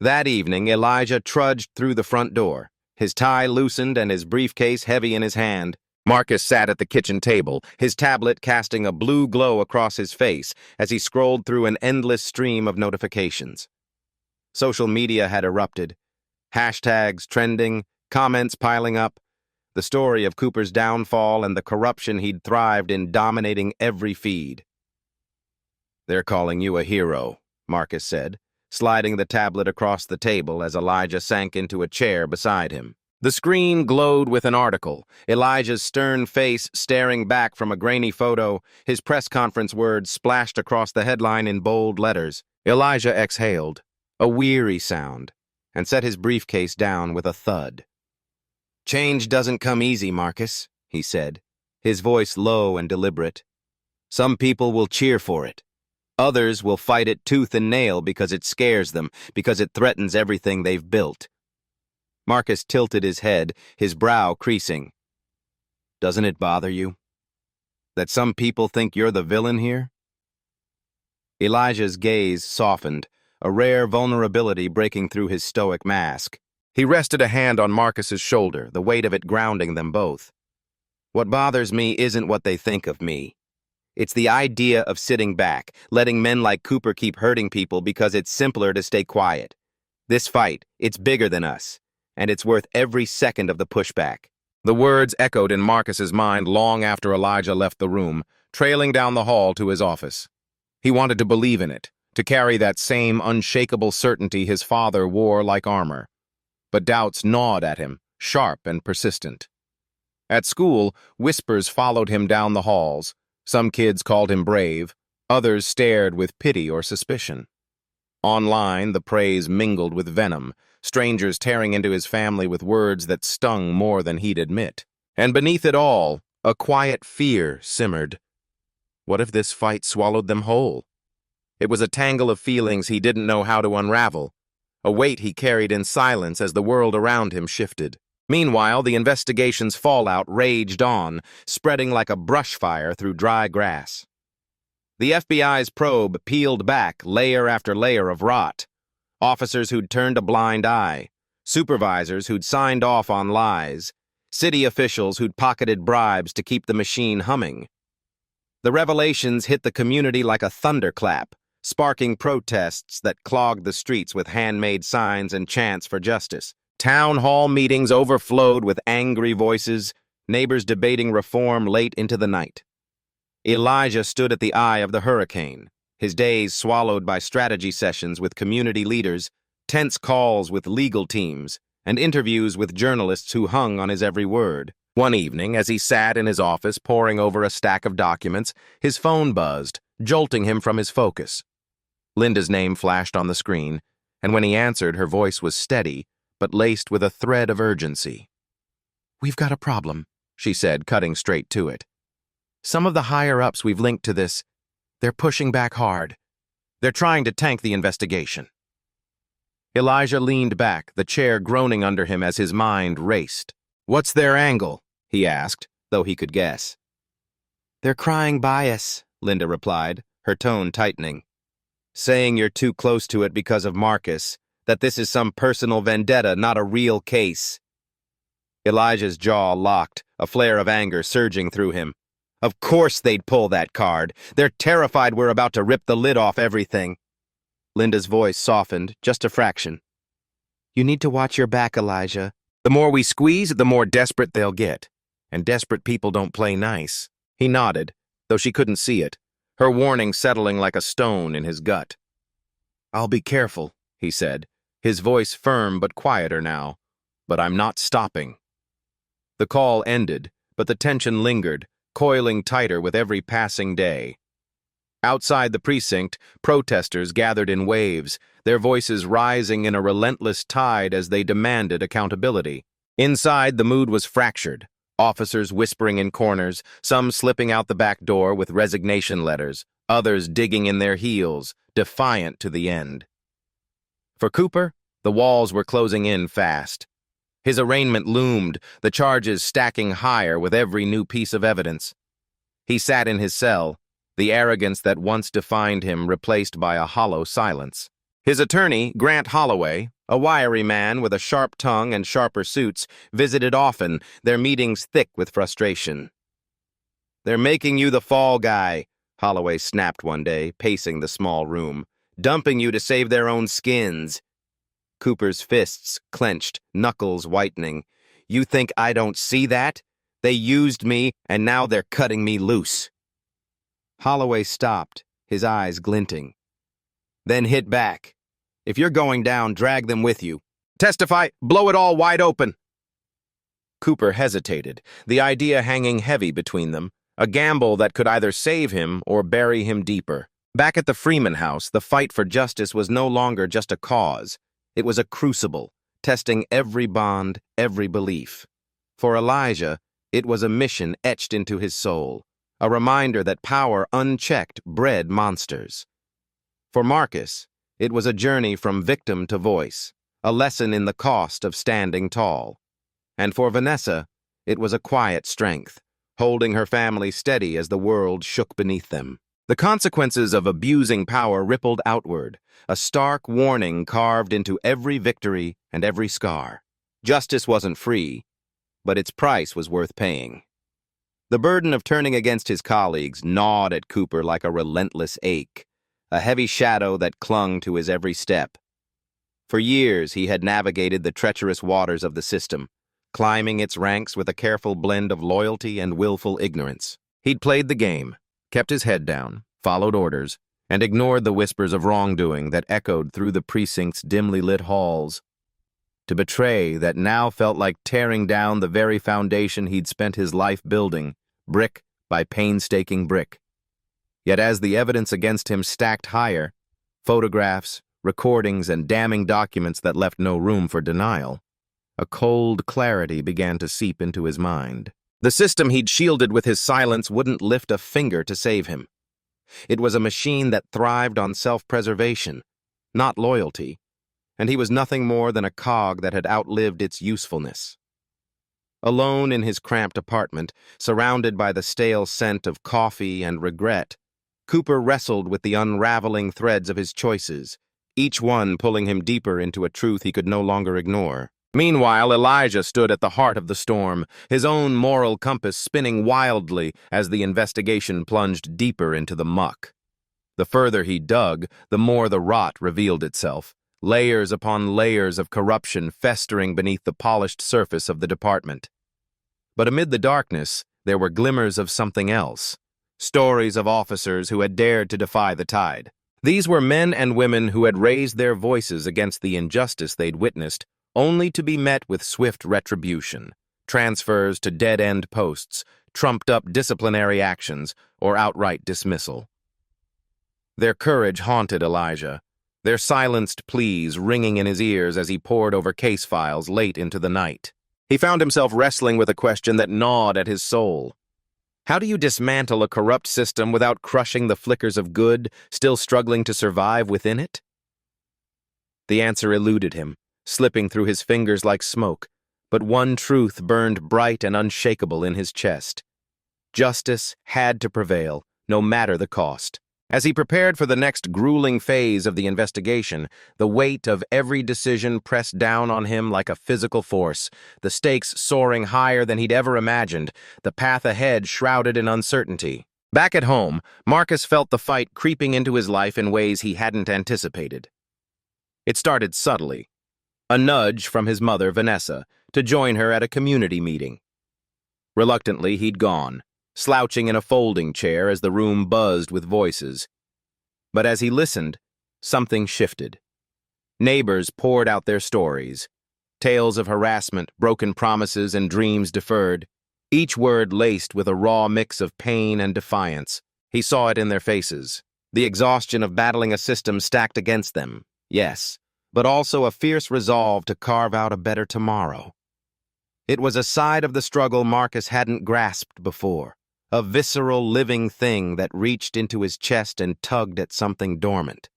That evening, Elijah trudged through the front door, his tie loosened and his briefcase heavy in his hand. Marcus sat at the kitchen table, his tablet casting a blue glow across his face as he scrolled through an endless stream of notifications. Social media had erupted. Hashtags trending, comments piling up, the story of Cooper's downfall and the corruption he'd thrived in dominating every feed. "They're calling you a hero," Marcus said, sliding the tablet across the table as Elijah sank into a chair beside him. The screen glowed with an article, Elijah's stern face staring back from a grainy photo, his press conference words splashed across the headline in bold letters. Elijah exhaled, a weary sound, and set his briefcase down with a thud. "Change doesn't come easy, Marcus," he said, his voice low and deliberate. "Some people will cheer for it. Others will fight it tooth and nail because it scares them, because it threatens everything they've built." Marcus tilted his head, his brow creasing. "Doesn't it bother you? That some people think you're the villain here?" Elijah's gaze softened, a rare vulnerability breaking through his stoic mask. He rested a hand on Marcus's shoulder, the weight of it grounding them both. "What bothers me isn't what they think of me. It's the idea of sitting back, letting men like Cooper keep hurting people because it's simpler to stay quiet. This fight, it's bigger than us, and it's worth every second of the pushback." The words echoed in Marcus's mind long after Elijah left the room, trailing down the hall to his office. He wanted to believe in it, to carry that same unshakable certainty his father wore like armor. But doubts gnawed at him, sharp and persistent. At school, whispers followed him down the halls. Some kids called him brave, others stared with pity or suspicion. Online, the praise mingled with venom, strangers tearing into his family with words that stung more than he'd admit. And beneath it all, a quiet fear simmered. What if this fight swallowed them whole? It was a tangle of feelings he didn't know how to unravel, a weight he carried in silence as the world around him shifted. Meanwhile, the investigation's fallout raged on, spreading like a brush fire through dry grass. The FBI's probe peeled back layer after layer of rot. Officers who'd turned a blind eye, supervisors who'd signed off on lies, city officials who'd pocketed bribes to keep the machine humming. The revelations hit the community like a thunderclap, sparking protests that clogged the streets with handmade signs and chants for justice. Town hall meetings overflowed with angry voices, neighbors debating reform late into the night. Elijah stood at the eye of the hurricane, his days swallowed by strategy sessions with community leaders, tense calls with legal teams, and interviews with journalists who hung on his every word. One evening, as he sat in his office poring over a stack of documents, his phone buzzed, jolting him from his focus. Linda's name flashed on the screen, and when he answered, her voice was steady, but laced with a thread of urgency. "We've got a problem," she said, cutting straight to it. "Some of the higher-ups we've linked to this, they're pushing back hard. They're trying to tank the investigation." Elijah leaned back, the chair groaning under him as his mind raced. "What's their angle?" he asked, though he could guess. "They're crying bias," Linda replied, her tone tightening. "Saying you're too close to it because of Marcus, that this is some personal vendetta, not a real case." Elijah's jaw locked, a flare of anger surging through him. Of course they'd pull that card. They're terrified we're about to rip the lid off everything. Linda's voice softened, just a fraction. "You need to watch your back, Elijah. The more we squeeze, the more desperate they'll get. And desperate people don't play nice." He nodded, though she couldn't see it, her warning settling like a stone in his gut. "I'll be careful," he said, his voice firm but quieter now. "But I'm not stopping." The call ended, but the tension lingered, coiling tighter with every passing day. Outside the precinct, protesters gathered in waves, their voices rising in a relentless tide as they demanded accountability. Inside, the mood was fractured, officers whispering in corners, some slipping out the back door with resignation letters, others digging in their heels, defiant to the end. For Cooper, the walls were closing in fast. His arraignment loomed, the charges stacking higher with every new piece of evidence. He sat in his cell, the arrogance that once defined him replaced by a hollow silence. His attorney, Grant Holloway, a wiry man with a sharp tongue and sharper suits, visited often, their meetings thick with frustration. "They're making you the fall guy," Holloway snapped one day, pacing the small room, "dumping you to save their own skins." Cooper's fists clenched, knuckles whitening. "You think I don't see that? They used me, and now they're cutting me loose." Holloway stopped, his eyes glinting. "Then hit back. If you're going down, drag them with you. Testify, blow it all wide open." Cooper hesitated, the idea hanging heavy between them, a gamble that could either save him or bury him deeper. Back at the Freeman house, the fight for justice was no longer just a cause. It was a crucible, testing every bond, every belief. For Elijah, it was a mission etched into his soul, a reminder that power unchecked bred monsters. For Marcus, it was a journey from victim to voice, a lesson in the cost of standing tall. And for Vanessa, it was a quiet strength, holding her family steady as the world shook beneath them. The consequences of abusing power rippled outward, a stark warning carved into every victory and every scar. Justice wasn't free, but its price was worth paying. The burden of turning against his colleagues gnawed at Cooper like a relentless ache, a heavy shadow that clung to his every step. For years, he had navigated the treacherous waters of the system, climbing its ranks with a careful blend of loyalty and willful ignorance. He'd played the game, kept his head down, followed orders, and ignored the whispers of wrongdoing that echoed through the precinct's dimly lit halls. To betray that now felt like tearing down the very foundation he'd spent his life building, brick by painstaking brick. Yet as the evidence against him stacked higher, photographs, recordings, and damning documents that left no room for denial, a cold clarity began to seep into his mind. The system he'd shielded with his silence wouldn't lift a finger to save him. It was a machine that thrived on self-preservation, not loyalty, and he was nothing more than a cog that had outlived its usefulness. Alone in his cramped apartment, surrounded by the stale scent of coffee and regret, Cooper wrestled with the unraveling threads of his choices, each one pulling him deeper into a truth he could no longer ignore. Meanwhile, Elijah stood at the heart of the storm, his own moral compass spinning wildly as the investigation plunged deeper into the muck. The further he dug, the more the rot revealed itself, layers upon layers of corruption festering beneath the polished surface of the department. But amid the darkness, there were glimmers of something else, stories of officers who had dared to defy the tide. These were men and women who had raised their voices against the injustice they'd witnessed, only to be met with swift retribution, transfers to dead-end posts, trumped-up disciplinary actions, or outright dismissal. Their courage haunted Elijah, their silenced pleas ringing in his ears as he pored over case files late into the night. He found himself wrestling with a question that gnawed at his soul. How do you dismantle a corrupt system without crushing the flickers of good still struggling to survive within it? The answer eluded him, slipping through his fingers like smoke, but one truth burned bright and unshakable in his chest. Justice had to prevail, no matter the cost. As he prepared for the next grueling phase of the investigation, the weight of every decision pressed down on him like a physical force, the stakes soaring higher than he'd ever imagined, the path ahead shrouded in uncertainty. Back at home, Marcus felt the fight creeping into his life in ways he hadn't anticipated. It started subtly. A nudge from his mother, Vanessa, to join her at a community meeting. Reluctantly, he'd gone, slouching in a folding chair as the room buzzed with voices. But as he listened, something shifted. Neighbors poured out their stories, tales of harassment, broken promises, and dreams deferred, each word laced with a raw mix of pain and defiance. He saw it in their faces, the exhaustion of battling a system stacked against them, yes, but also a fierce resolve to carve out a better tomorrow. It was a side of the struggle Marcus hadn't grasped before, a visceral, living thing that reached into his chest and tugged at something dormant.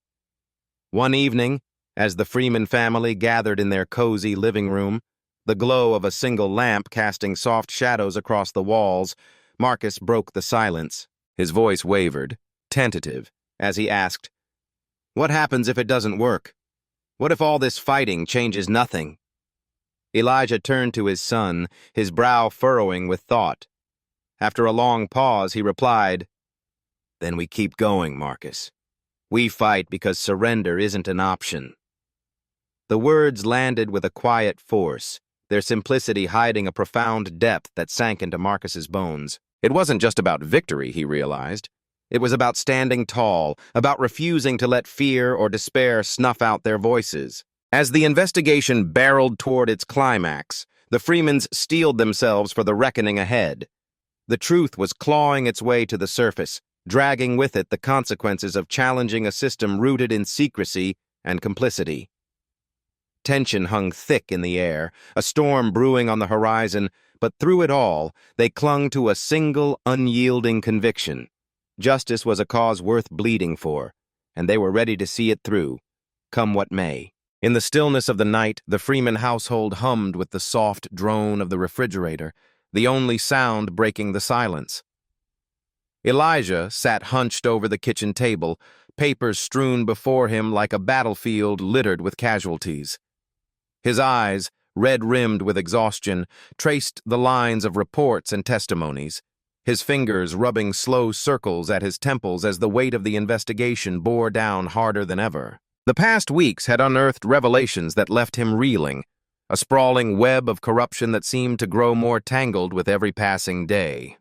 One evening, as the Freeman family gathered in their cozy living room, the glow of a single lamp casting soft shadows across the walls, Marcus broke the silence. His voice wavered, tentative, as he asked, "What happens if it doesn't work? What if all this fighting changes nothing?" Elijah turned to his son, his brow furrowing with thought. After a long pause, he replied, "Then we keep going, Marcus. We fight because surrender isn't an option." The words landed with a quiet force, their simplicity hiding a profound depth that sank into Marcus's bones. It wasn't just about victory, he realized. It was about standing tall, about refusing to let fear or despair snuff out their voices. As the investigation barreled toward its climax, the Freemans steeled themselves for the reckoning ahead. The truth was clawing its way to the surface, dragging with it the consequences of challenging a system rooted in secrecy and complicity. Tension hung thick in the air, a storm brewing on the horizon, but through it all, they clung to a single, unyielding conviction. Justice was a cause worth bleeding for, and they were ready to see it through, come what may. In the stillness of the night, the Freeman household hummed with the soft drone of the refrigerator, the only sound breaking the silence. Elijah sat hunched over the kitchen table, papers strewn before him like a battlefield littered with casualties. His eyes, red-rimmed with exhaustion, traced the lines of reports and testimonies, his fingers rubbing slow circles at his temples as the weight of the investigation bore down harder than ever. The past weeks had unearthed revelations that left him reeling, a sprawling web of corruption that seemed to grow more tangled with every passing day.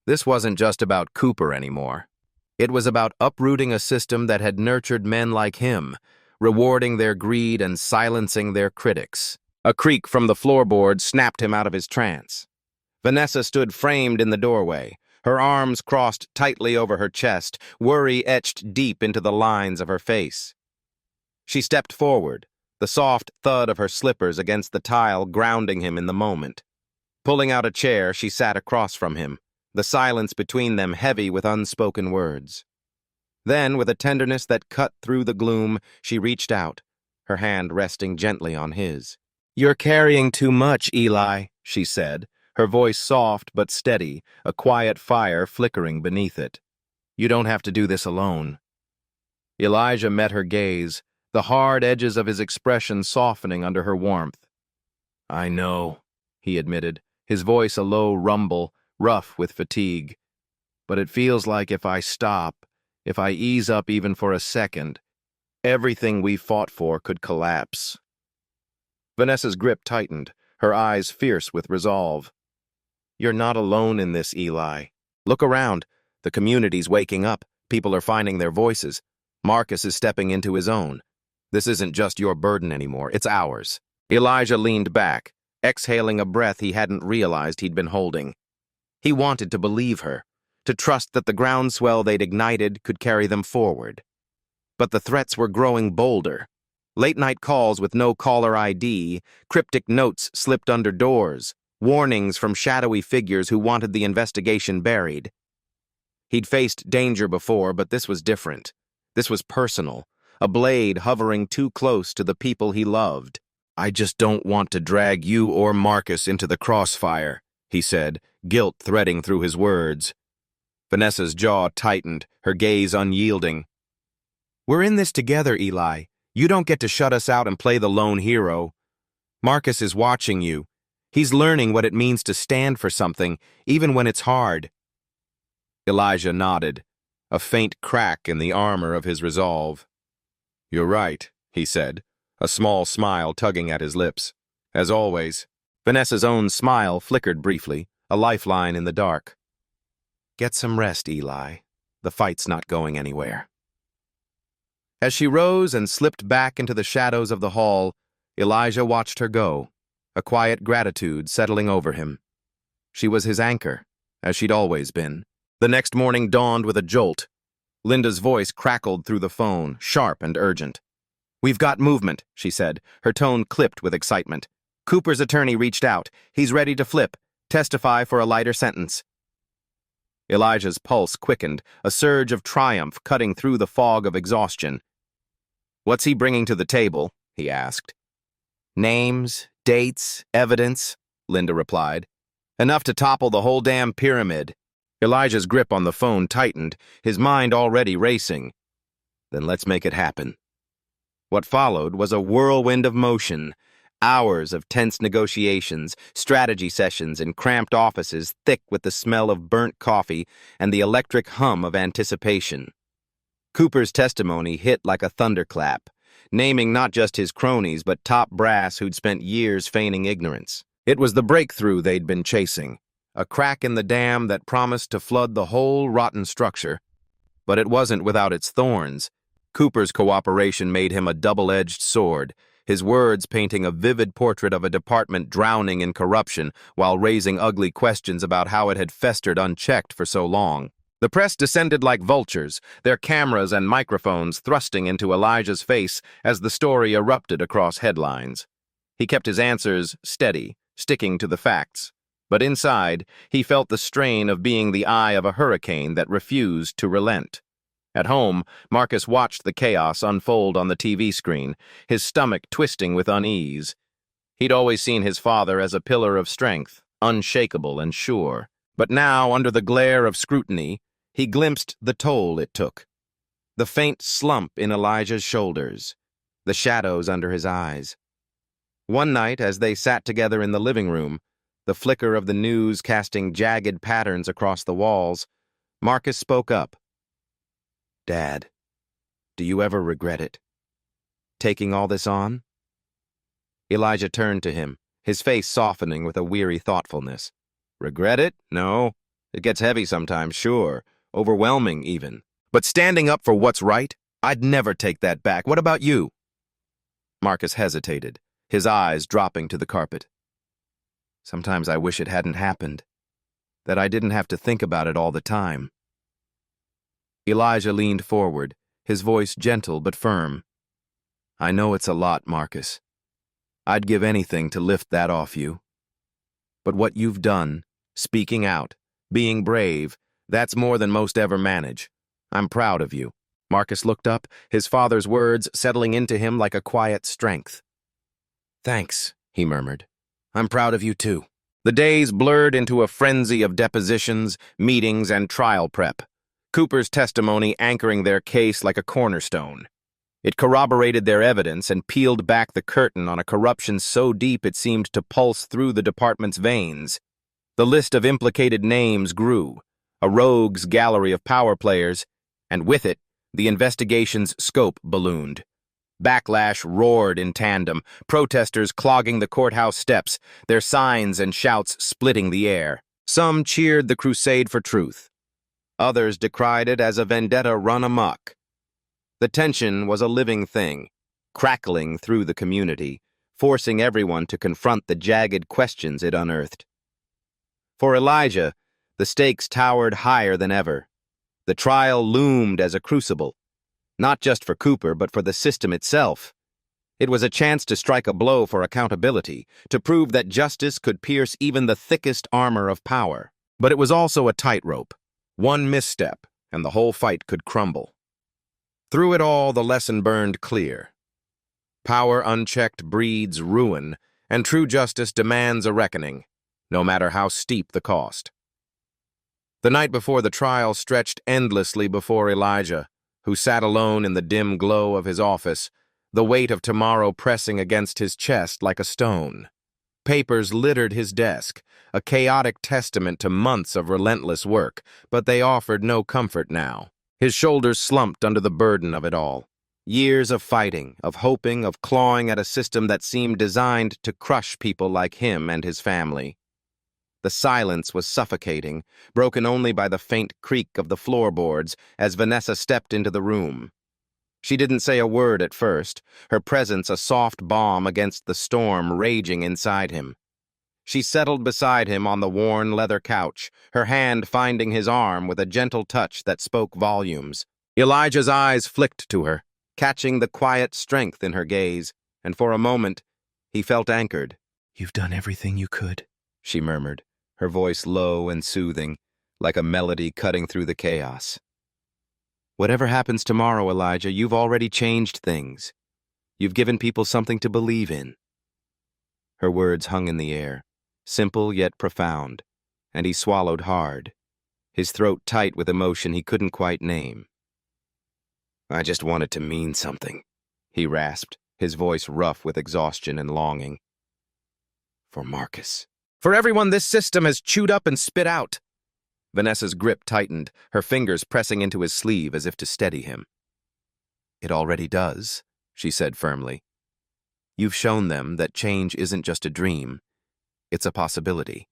This wasn't just about Cooper anymore. It was about uprooting a system that had nurtured men like him, rewarding their greed and silencing their critics. A creak from the floorboard snapped him out of his trance. Vanessa stood framed in the doorway, her arms crossed tightly over her chest, worry etched deep into the lines of her face. She stepped forward, the soft thud of her slippers against the tile grounding him in the moment. Pulling out a chair, she sat across from him, the silence between them heavy with unspoken words. Then, with a tenderness that cut through the gloom, she reached out, her hand resting gently on his. "You're carrying too much, Eli," she said, her voice soft but steady, a quiet fire flickering beneath it. "You don't have to do this alone." Elijah met her gaze, the hard edges of his expression softening under her warmth. I know, he admitted, his voice a low rumble, rough with fatigue. But it feels like if I stop, if I ease up even for a second, everything we fought for could collapse. Vanessa's grip tightened, her eyes fierce with resolve. You're not alone in this, Eli. Look around. The community's waking up. People are finding their voices. Marcus is stepping into his own. This isn't just your burden anymore, it's ours. Elijah leaned back, exhaling a breath he hadn't realized he'd been holding. He wanted to believe her, to trust that the groundswell they'd ignited could carry them forward. But the threats were growing bolder. Late-night calls with no caller ID, cryptic notes slipped under doors, warnings from shadowy figures who wanted the investigation buried. He'd faced danger before, but this was different. This was personal, a blade hovering too close to the people he loved. I just don't want to drag you or Marcus into the crossfire, he said, guilt threading through his words. Vanessa's jaw tightened, her gaze unyielding. We're in this together, Eli. You don't get to shut us out and play the lone hero. Marcus is watching you. He's learning what it means to stand for something, even when it's hard. Elijah nodded, a faint crack in the armor of his resolve. You're right, he said, a small smile tugging at his lips. As always, Vanessa's own smile flickered briefly, a lifeline in the dark. Get some rest, Eli. The fight's not going anywhere. As she rose and slipped back into the shadows of the hall, Elijah watched her go, a quiet gratitude settling over him. She was his anchor, as she'd always been. The next morning dawned with a jolt. Linda's voice crackled through the phone, sharp and urgent. We've got movement, she said, her tone clipped with excitement. Cooper's attorney reached out. He's ready to flip, testify for a lighter sentence. Elijah's pulse quickened, a surge of triumph cutting through the fog of exhaustion. What's he bringing to the table? He asked. Names, dates, evidence, Linda replied. Enough to topple the whole damn pyramid. Elijah's grip on the phone tightened, his mind already racing. Then let's make it happen. What followed was a whirlwind of motion, hours of tense negotiations, strategy sessions in cramped offices thick with the smell of burnt coffee and the electric hum of anticipation. Cooper's testimony hit like a thunderclap, naming not just his cronies but top brass who'd spent years feigning ignorance. It was the breakthrough they'd been chasing, a crack in the dam that promised to flood the whole rotten structure. But it wasn't without its thorns. Cooper's cooperation made him a double-edged sword, his words painting a vivid portrait of a department drowning in corruption while raising ugly questions about how it had festered unchecked for so long. The press descended like vultures, their cameras and microphones thrusting into Elijah's face as the story erupted across headlines. He kept his answers steady, sticking to the facts. But inside, he felt the strain of being the eye of a hurricane that refused to relent. At home, Marcus watched the chaos unfold on the TV screen, his stomach twisting with unease. He'd always seen his father as a pillar of strength, unshakable and sure. But now, under the glare of scrutiny, he glimpsed the toll it took. The faint slump in Elijah's shoulders, the shadows under his eyes. One night, as they sat together in the living room, the flicker of the news casting jagged patterns across the walls, Marcus spoke up. Dad, do you ever regret it? Taking all this on? Elijah turned to him, his face softening with a weary thoughtfulness. Regret it? No. It gets heavy sometimes, sure. Overwhelming, even. But standing up for what's right? I'd never take that back. What about you? Marcus hesitated, his eyes dropping to the carpet. Sometimes I wish it hadn't happened, that I didn't have to think about it all the time. Elijah leaned forward, his voice gentle but firm. I know it's a lot, Marcus. I'd give anything to lift that off you. But what you've done, speaking out, being brave, that's more than most ever manage. I'm proud of you. Marcus looked up, his father's words settling into him like a quiet strength. Thanks, he murmured. I'm proud of you too. The days blurred into a frenzy of depositions, meetings, and trial prep. Cooper's testimony anchoring their case like a cornerstone. It corroborated their evidence and peeled back the curtain on a corruption so deep it seemed to pulse through the department's veins. The list of implicated names grew, a rogues gallery of power players, and with it, the investigation's scope ballooned. Backlash roared in tandem, protesters clogging the courthouse steps, their signs and shouts splitting the air. Some cheered the crusade for truth. Others decried it as a vendetta run amok. The tension was a living thing, crackling through the community, forcing everyone to confront the jagged questions it unearthed. For Elijah, the stakes towered higher than ever. The trial loomed as a crucible, not just for Cooper, but for the system itself. It was a chance to strike a blow for accountability, to prove that justice could pierce even the thickest armor of power. But it was also a tightrope. One misstep, and the whole fight could crumble. Through it all, the lesson burned clear. Power unchecked breeds ruin, and true justice demands a reckoning, no matter how steep the cost. The night before the trial stretched endlessly before Elijah, who sat alone in the dim glow of his office, the weight of tomorrow pressing against his chest like a stone. Papers littered his desk, a chaotic testament to months of relentless work, but they offered no comfort now. His shoulders slumped under the burden of it all. Years of fighting, of hoping, of clawing at a system that seemed designed to crush people like him and his family. The silence was suffocating, broken only by the faint creak of the floorboards as Vanessa stepped into the room. She didn't say a word at first, her presence a soft balm against the storm raging inside him. She settled beside him on the worn leather couch, her hand finding his arm with a gentle touch that spoke volumes. Elijah's eyes flicked to her, catching the quiet strength in her gaze, and for a moment, he felt anchored. "You've done everything you could," she murmured, her voice low and soothing, like a melody cutting through the chaos. "Whatever happens tomorrow, Elijah, you've already changed things. You've given people something to believe in." Her words hung in the air, simple yet profound, and he swallowed hard, his throat tight with emotion he couldn't quite name. "I just want it to mean something," he rasped, his voice rough with exhaustion and longing. "For Marcus. For everyone this system has chewed up and spit out." Vanessa's grip tightened, her fingers pressing into his sleeve as if to steady him. "It already does," she said firmly. "You've shown them that change isn't just a dream, it's a possibility.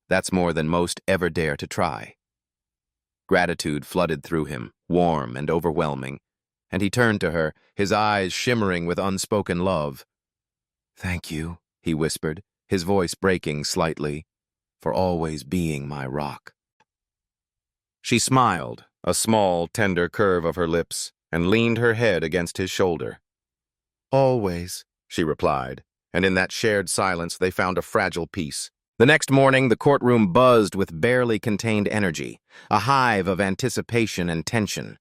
That's more than most ever dare to try." Gratitude flooded through him, warm and overwhelming, and he turned to her, his eyes shimmering with unspoken love. "Thank you," he whispered, his voice breaking slightly, "for always being my rock." She smiled, a small, tender curve of her lips, and leaned her head against his shoulder. "Always," she replied, and in that shared silence they found a fragile peace. The next morning, the courtroom buzzed with barely contained energy, a hive of anticipation and tension.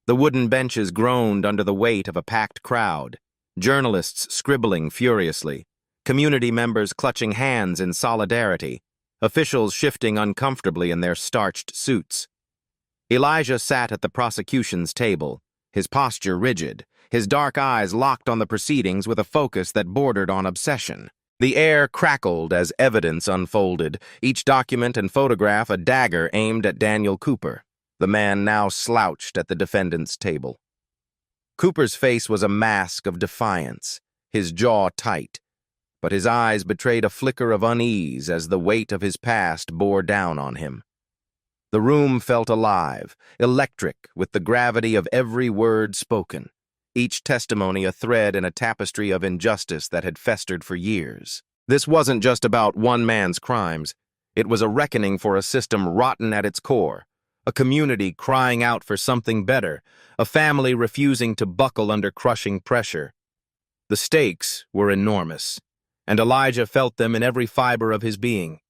The wooden benches groaned under the weight of a packed crowd, journalists scribbling furiously, community members clutching hands in solidarity, officials shifting uncomfortably in their starched suits. Elijah sat at the prosecution's table, his posture rigid, his dark eyes locked on the proceedings with a focus that bordered on obsession. The air crackled as evidence unfolded, each document and photograph a dagger aimed at Daniel Cooper, the man now slouched at the defendant's table. Cooper's face was a mask of defiance, his jaw tight, but his eyes betrayed a flicker of unease as the weight of his past bore down on him. The room felt alive, electric with the gravity of every word spoken, each testimony a thread in a tapestry of injustice that had festered for years. This wasn't just about one man's crimes. It was a reckoning for a system rotten at its core, a community crying out for something better, a family refusing to buckle under crushing pressure. The stakes were enormous, and Elijah felt them in every fiber of his being.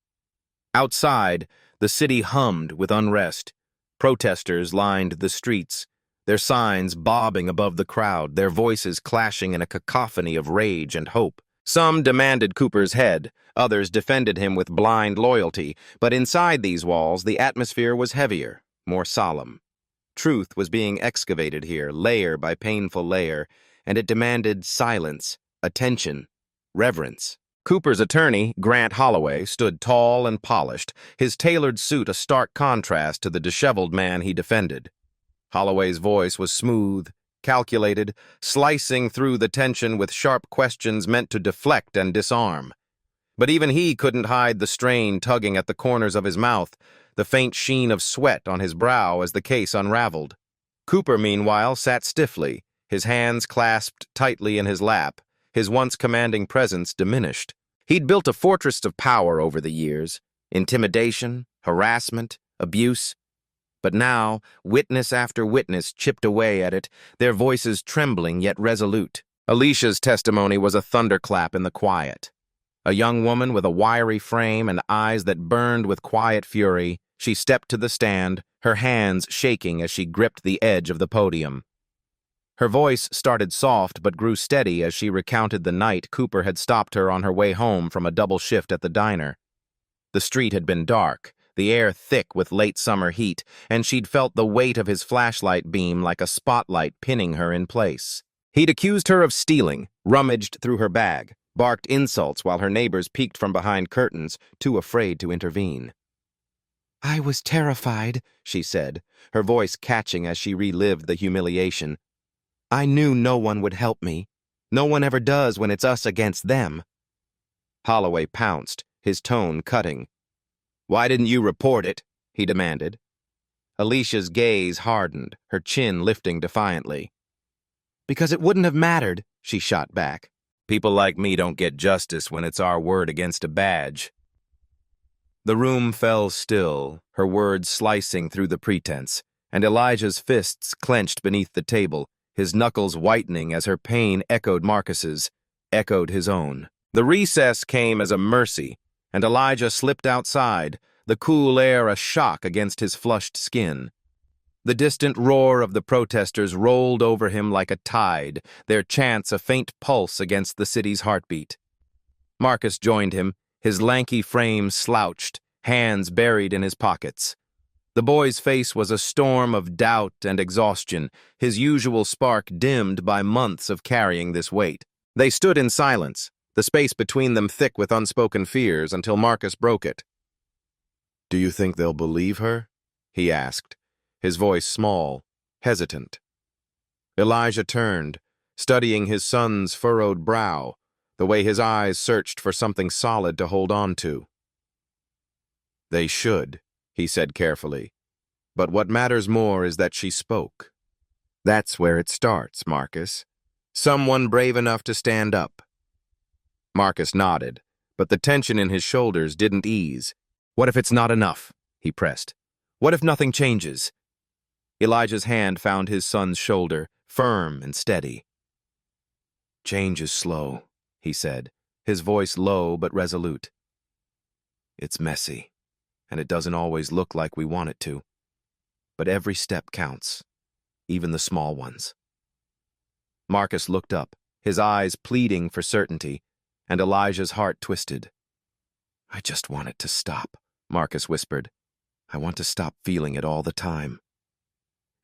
Outside, the city hummed with unrest. Protesters lined the streets, their signs bobbing above the crowd, their voices clashing in a cacophony of rage and hope. Some demanded Cooper's head, others defended him with blind loyalty, but inside these walls the atmosphere was heavier, more solemn. Truth was being excavated here, layer by painful layer, and it demanded silence, attention, reverence. Cooper's attorney, Grant Holloway, stood tall and polished, his tailored suit a stark contrast to the disheveled man he defended. Holloway's voice was smooth, calculated, slicing through the tension with sharp questions meant to deflect and disarm. But even he couldn't hide the strain tugging at the corners of his mouth, the faint sheen of sweat on his brow as the case unraveled. Cooper, meanwhile, sat stiffly, his hands clasped tightly in his lap, his once commanding presence diminished. He'd built a fortress of power over the years, intimidation, harassment, abuse. But now, witness after witness chipped away at it, their voices trembling yet resolute. Alicia's testimony was a thunderclap in the quiet. A young woman with a wiry frame and eyes that burned with quiet fury, she stepped to the stand, her hands shaking as she gripped the edge of the podium. Her voice started soft but grew steady as she recounted the night Cooper had stopped her on her way home from a double shift at the diner. The street had been dark, the air thick with late summer heat, and she'd felt the weight of his flashlight beam like a spotlight pinning her in place. He'd accused her of stealing, rummaged through her bag, barked insults while her neighbors peeked from behind curtains, too afraid to intervene. "I was terrified," she said, her voice catching as she relived the humiliation. "I knew no one would help me. No one ever does when it's us against them." Holloway pounced, his tone cutting. "Why didn't you report it?" he demanded. Alicia's gaze hardened, her chin lifting defiantly. "Because it wouldn't have mattered," she shot back. "People like me don't get justice when it's our word against a badge." The room fell still, her words slicing through the pretense, and Elijah's fists clenched beneath the table, his knuckles whitening as her pain echoed Marcus's, echoed his own. The recess came as a mercy, and Elijah slipped outside, the cool air a shock against his flushed skin. The distant roar of the protesters rolled over him like a tide, their chants a faint pulse against the city's heartbeat. Marcus joined him, his lanky frame slouched, hands buried in his pockets. The boy's face was a storm of doubt and exhaustion, his usual spark dimmed by months of carrying this weight. They stood in silence, the space between them thick with unspoken fears, until Marcus broke it. "Do you think they'll believe her?" he asked, his voice small, hesitant. Elijah turned, studying his son's furrowed brow, the way his eyes searched for something solid to hold on to. "They should," he said carefully. "But what matters more is that she spoke. That's where it starts, Marcus. Someone brave enough to stand up." Marcus nodded, but the tension in his shoulders didn't ease. "What if it's not enough?" he pressed. "What if nothing changes?" Elijah's hand found his son's shoulder, firm and steady. "Change is slow," he said, his voice low but resolute. "It's messy, and it doesn't always look like we want it to. But every step counts, even the small ones." Marcus looked up, his eyes pleading for certainty, and Elijah's heart twisted. "I just want it to stop," Marcus whispered. "I want to stop feeling it all the time."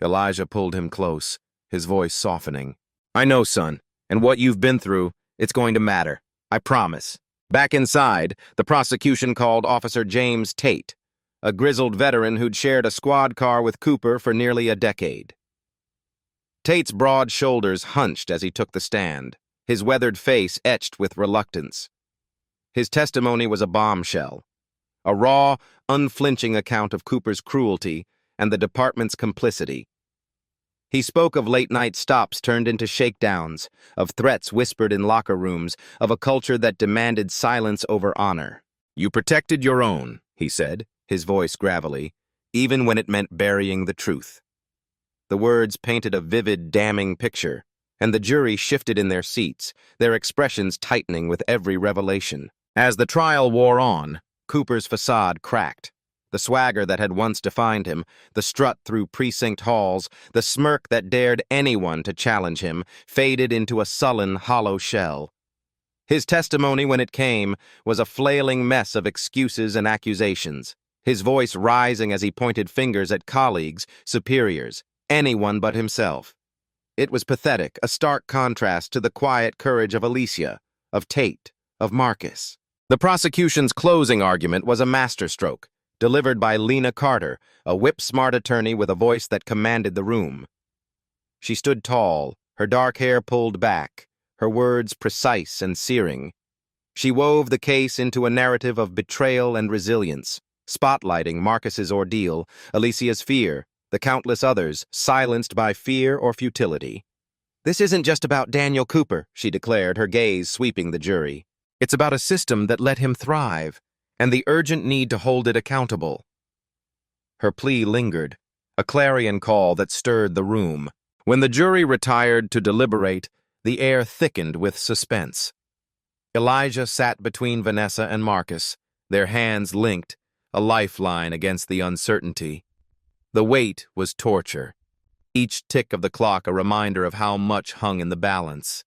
Elijah pulled him close, his voice softening. "I know, son, and what you've been through, it's going to matter. I promise." Back inside, the prosecution called Officer James Tate, a grizzled veteran who'd shared a squad car with Cooper for nearly a decade. Tate's broad shoulders hunched as he took the stand, his weathered face etched with reluctance. His testimony was a bombshell, a raw, unflinching account of Cooper's cruelty and the department's complicity. He spoke of late-night stops turned into shakedowns, of threats whispered in locker rooms, of a culture that demanded silence over honor. "You protected your own," he said, his voice gravelly, "even when it meant burying the truth." The words painted a vivid, damning picture, and the jury shifted in their seats, their expressions tightening with every revelation. As the trial wore on, Cooper's facade cracked. The swagger that had once defined him, the strut through precinct halls, the smirk that dared anyone to challenge him, faded into a sullen, hollow shell. His testimony, when it came, was a flailing mess of excuses and accusations, his voice rising as he pointed fingers at colleagues, superiors, anyone but himself. It was pathetic, a stark contrast to the quiet courage of Alicia, of Tate, of Marcus. The prosecution's closing argument was a masterstroke, delivered by Lena Carter, a whip-smart attorney with a voice that commanded the room. She stood tall, her dark hair pulled back, her words precise and searing. She wove the case into a narrative of betrayal and resilience, spotlighting Marcus's ordeal, Alicia's fear, the countless others silenced by fear or futility. "This isn't just about Daniel Cooper," she declared, her gaze sweeping the jury. "It's about a system that let him thrive, and the urgent need to hold it accountable." Her plea lingered, a clarion call that stirred the room. When the jury retired to deliberate, the air thickened with suspense. Elijah sat between Vanessa and Marcus, their hands linked, a lifeline against the uncertainty. The wait was torture, each tick of the clock a reminder of how much hung in the balance.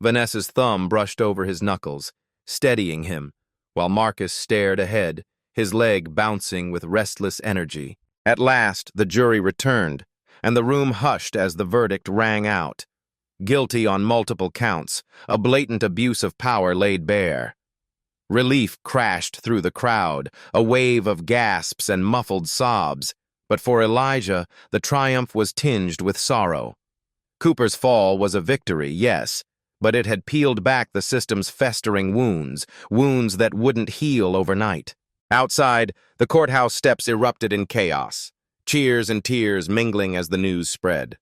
Vanessa's thumb brushed over his knuckles, steadying him, while Marcus stared ahead, his leg bouncing with restless energy. At last, the jury returned, and the room hushed as the verdict rang out. Guilty on multiple counts, a blatant abuse of power laid bare. Relief crashed through the crowd, a wave of gasps and muffled sobs, but for Elijah, the triumph was tinged with sorrow. Cooper's fall was a victory, yes, but it had peeled back the system's festering wounds, wounds that wouldn't heal overnight. Outside, the courthouse steps erupted in chaos, cheers and tears mingling as the news spread.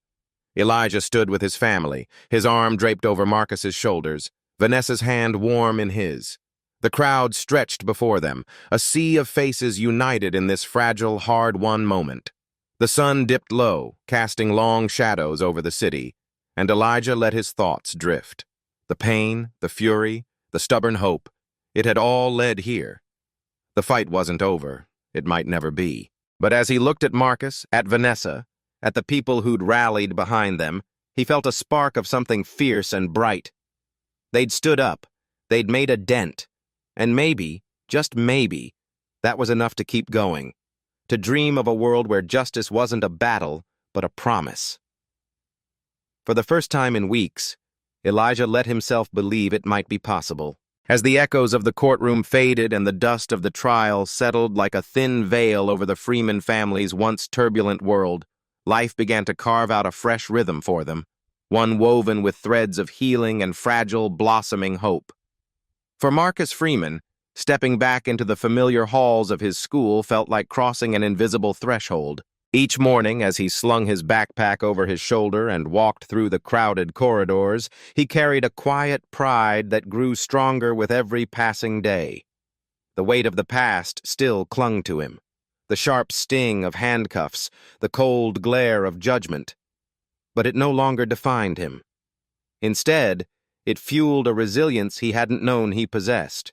Elijah stood with his family, his arm draped over Marcus's shoulders, Vanessa's hand warm in his. The crowd stretched before them, a sea of faces united in this fragile, hard-won moment. The sun dipped low, casting long shadows over the city, and Elijah let his thoughts drift. The pain, the fury, the stubborn hope, it had all led here. The fight wasn't over, it might never be. But as he looked at Marcus, at Vanessa, at the people who'd rallied behind them, he felt a spark of something fierce and bright. They'd stood up, they'd made a dent, and maybe, just maybe, that was enough to keep going, to dream of a world where justice wasn't a battle, but a promise. For the first time in weeks, Elijah let himself believe it might be possible. As the echoes of the courtroom faded and the dust of the trial settled like a thin veil over the Freeman family's once turbulent world, life began to carve out a fresh rhythm for them, one woven with threads of healing and fragile, blossoming hope. For Marcus Freeman, stepping back into the familiar halls of his school felt like crossing an invisible threshold. Each morning, as he slung his backpack over his shoulder and walked through the crowded corridors, he carried a quiet pride that grew stronger with every passing day. The weight of the past still clung to him, the sharp sting of handcuffs, the cold glare of judgment. But it no longer defined him. Instead, it fueled a resilience he hadn't known he possessed.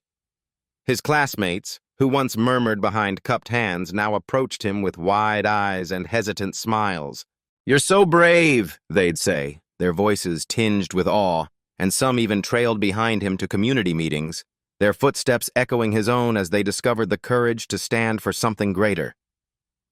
His classmates, who once murmured behind cupped hands, now approached him with wide eyes and hesitant smiles. "You're so brave," they'd say, their voices tinged with awe, and some even trailed behind him to community meetings, their footsteps echoing his own as they discovered the courage to stand for something greater.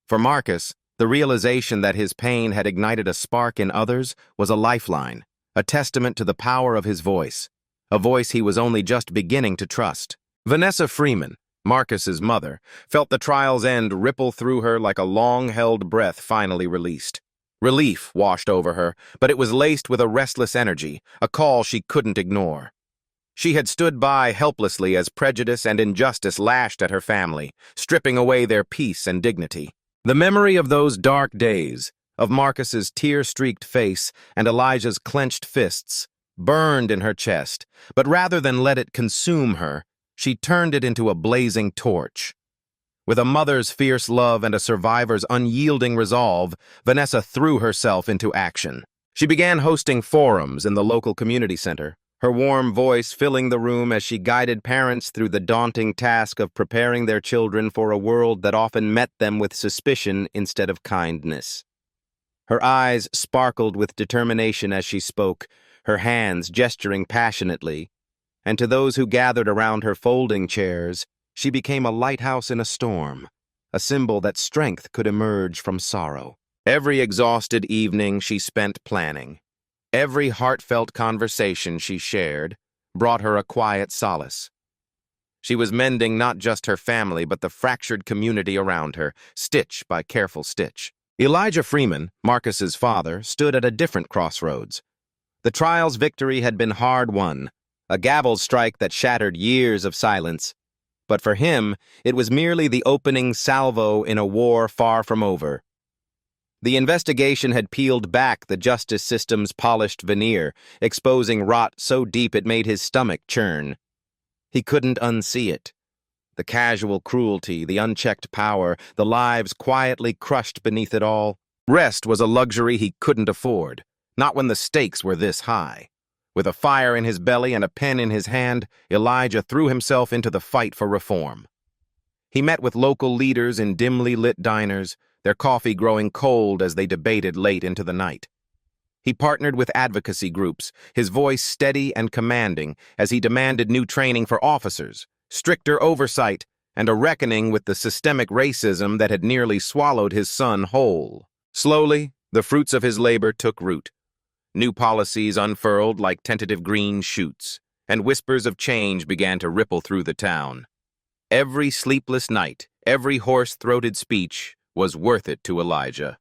For Marcus, the realization that his pain had ignited a spark in others was a lifeline, a testament to the power of his voice, a voice he was only just beginning to trust. Vanessa Freeman, Marcus's mother, felt the trial's end ripple through her like a long-held breath finally released. Relief washed over her, but it was laced with a restless energy, a call she couldn't ignore. She had stood by helplessly as prejudice and injustice lashed at her family, stripping away their peace and dignity. The memory of those dark days, of Marcus's tear-streaked face and Elijah's clenched fists, burned in her chest, but rather than let it consume her, she turned it into a blazing torch. With a mother's fierce love and a survivor's unyielding resolve, Vanessa threw herself into action. She began hosting forums in the local community center, her warm voice filling the room as she guided parents through the daunting task of preparing their children for a world that often met them with suspicion instead of kindness. Her eyes sparkled with determination as she spoke, her hands gesturing passionately, and to those who gathered around her folding chairs, she became a lighthouse in a storm, a symbol that strength could emerge from sorrow. Every exhausted evening she spent planning. Every heartfelt conversation she shared brought her a quiet solace. She was mending not just her family, but the fractured community around her, stitch by careful stitch. Elijah Freeman, Marcus's father, stood at a different crossroads. The trial's victory had been hard-won, a gavel strike that shattered years of silence. But for him, it was merely the opening salvo in a war far from over. The investigation had peeled back the justice system's polished veneer, exposing rot so deep it made his stomach churn. He couldn't unsee it. The casual cruelty, the unchecked power, the lives quietly crushed beneath it all. Rest was a luxury he couldn't afford, not when the stakes were this high. With a fire in his belly and a pen in his hand, Elijah threw himself into the fight for reform. He met with local leaders in dimly lit diners, their coffee growing cold as they debated late into the night. He partnered with advocacy groups, his voice steady and commanding as he demanded new training for officers, stricter oversight, and a reckoning with the systemic racism that had nearly swallowed his son whole. Slowly, the fruits of his labor took root. New policies unfurled like tentative green shoots, and whispers of change began to ripple through the town. Every sleepless night, every hoarse-throated speech was worth it to Elijah.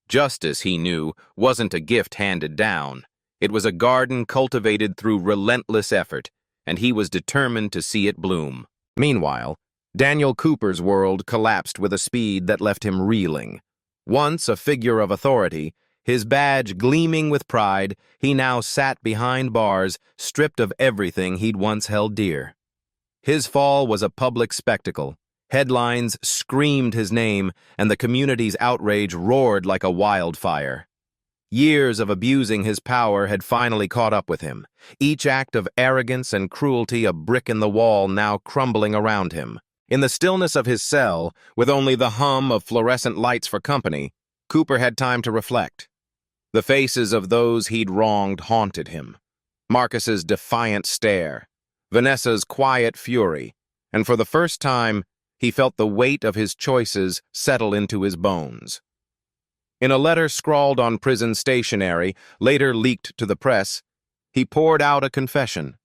Justice, he knew, wasn't a gift handed down. It was a garden cultivated through relentless effort, and he was determined to see it bloom. Meanwhile, Daniel Cooper's world collapsed with a speed that left him reeling. Once a figure of authority, his badge gleaming with pride, he now sat behind bars, stripped of everything he'd once held dear. His fall was a public spectacle. Headlines screamed his name, and the community's outrage roared like a wildfire. Years of abusing his power had finally caught up with him, each act of arrogance and cruelty a brick in the wall now crumbling around him. In the stillness of his cell, with only the hum of fluorescent lights for company, Cooper had time to reflect. The faces of those he'd wronged haunted him. Marcus's defiant stare, Vanessa's quiet fury, and for the first time, he felt the weight of his choices settle into his bones. In a letter scrawled on prison stationery, later leaked to the press, he poured out a confession.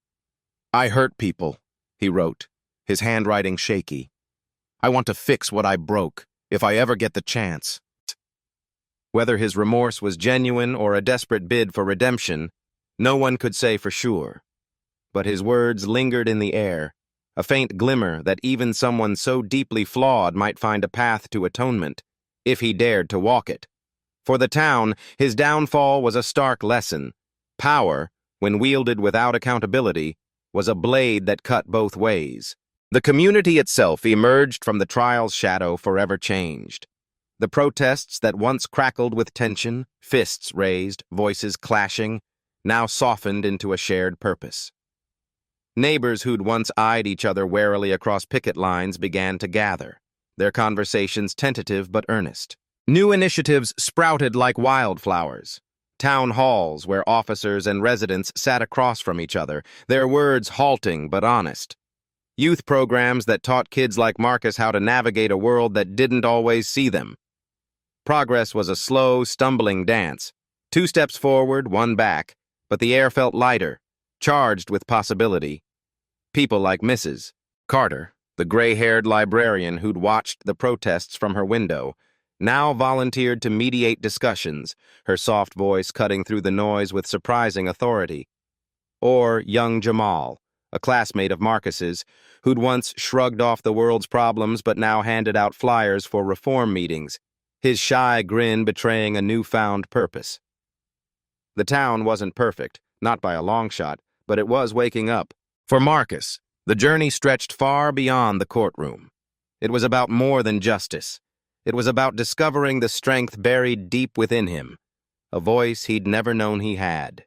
"I hurt people," he wrote, his handwriting shaky. "I want to fix what I broke, if I ever get the chance." Whether his remorse was genuine or a desperate bid for redemption, no one could say for sure. But his words lingered in the air, a faint glimmer that even someone so deeply flawed might find a path to atonement, if he dared to walk it. For the town, his downfall was a stark lesson. Power, when wielded without accountability, was a blade that cut both ways. The community itself emerged from the trial's shadow forever changed. The protests that once crackled with tension, fists raised, voices clashing, now softened into a shared purpose. Neighbors who'd once eyed each other warily across picket lines began to gather, their conversations tentative but earnest. New initiatives sprouted like wildflowers. Town halls where officers and residents sat across from each other, their words halting but honest. Youth programs that taught kids like Marcus how to navigate a world that didn't always see them. Progress was a slow, stumbling dance. 2 steps forward, 1 back, but the air felt lighter, charged with possibility. People like Mrs. Carter, the gray-haired librarian who'd watched the protests from her window, now volunteered to mediate discussions, her soft voice cutting through the noise with surprising authority. Or young Jamal, a classmate of Marcus's, who'd once shrugged off the world's problems but now handed out flyers for reform meetings, his shy grin betraying a newfound purpose. The town wasn't perfect, not by a long shot, but it was waking up. For Marcus, the journey stretched far beyond the courtroom. It was about more than justice. It was about discovering the strength buried deep within him, a voice he'd never known he had.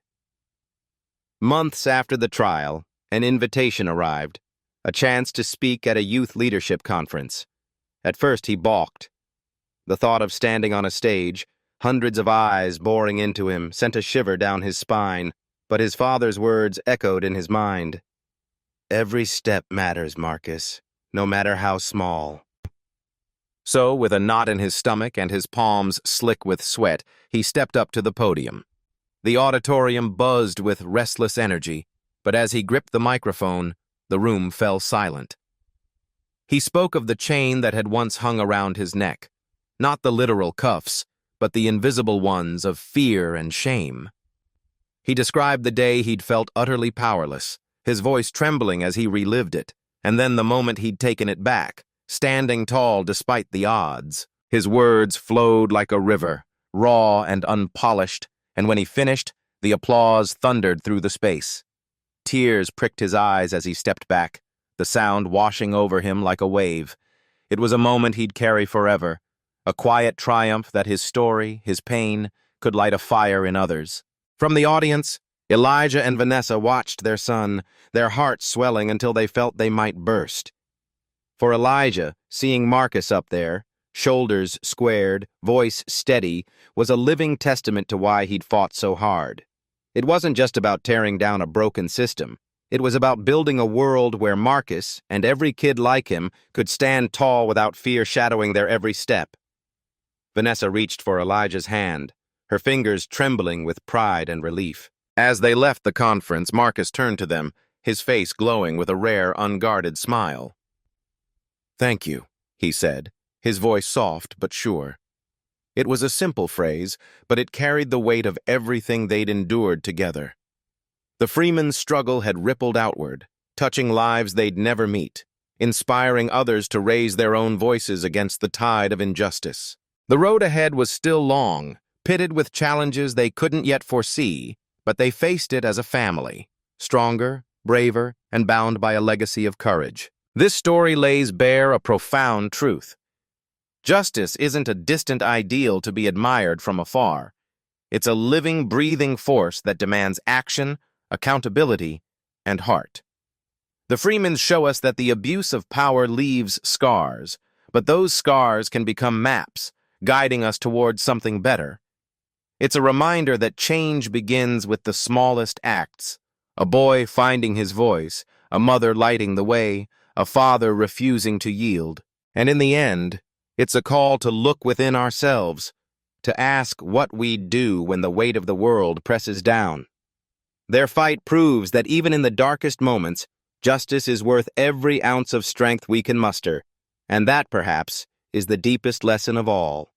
Months after the trial, an invitation arrived, a chance to speak at a youth leadership conference. At first he balked. The thought of standing on a stage, hundreds of eyes boring into him, sent a shiver down his spine, but his father's words echoed in his mind. "Every step matters, Marcus, no matter how small." So, with a knot in his stomach and his palms slick with sweat, he stepped up to the podium. The auditorium buzzed with restless energy, but as he gripped the microphone, the room fell silent. He spoke of the chain that had once hung around his neck, not the literal cuffs, but the invisible ones of fear and shame. He described the day he'd felt utterly powerless, his voice trembling as he relived it, and then the moment he'd taken it back, standing tall despite the odds. His words flowed like a river, raw and unpolished, and when he finished, the applause thundered through the space. Tears pricked his eyes as he stepped back, the sound washing over him like a wave. It was a moment he'd carry forever, a quiet triumph that his story, his pain, could light a fire in others. From the audience, Elijah and Vanessa watched their son, their hearts swelling until they felt they might burst. For Elijah, seeing Marcus up there, shoulders squared, voice steady, was a living testament to why he'd fought so hard. It wasn't just about tearing down a broken system. It was about building a world where Marcus, and every kid like him, could stand tall without fear shadowing their every step. Vanessa reached for Elijah's hand, her fingers trembling with pride and relief. As they left the conference, Marcus turned to them, his face glowing with a rare, unguarded smile. "Thank you," he said, his voice soft but sure. It was a simple phrase, but it carried the weight of everything they'd endured together. The Freeman's struggle had rippled outward, touching lives they'd never meet, inspiring others to raise their own voices against the tide of injustice. The road ahead was still long, pitted with challenges they couldn't yet foresee, but they faced it as a family, stronger, braver, and bound by a legacy of courage. This story lays bare a profound truth. Justice isn't a distant ideal to be admired from afar. It's a living, breathing force that demands action, accountability, and heart. The Freemans show us that the abuse of power leaves scars, but those scars can become maps, guiding us towards something better. It's a reminder that change begins with the smallest acts: a boy finding his voice, a mother lighting the way, a father refusing to yield. And in the end, it's a call to look within ourselves, to ask what we'd do when the weight of the world presses down. Their fight proves that even in the darkest moments, justice is worth every ounce of strength we can muster, and that, perhaps, is the deepest lesson of all.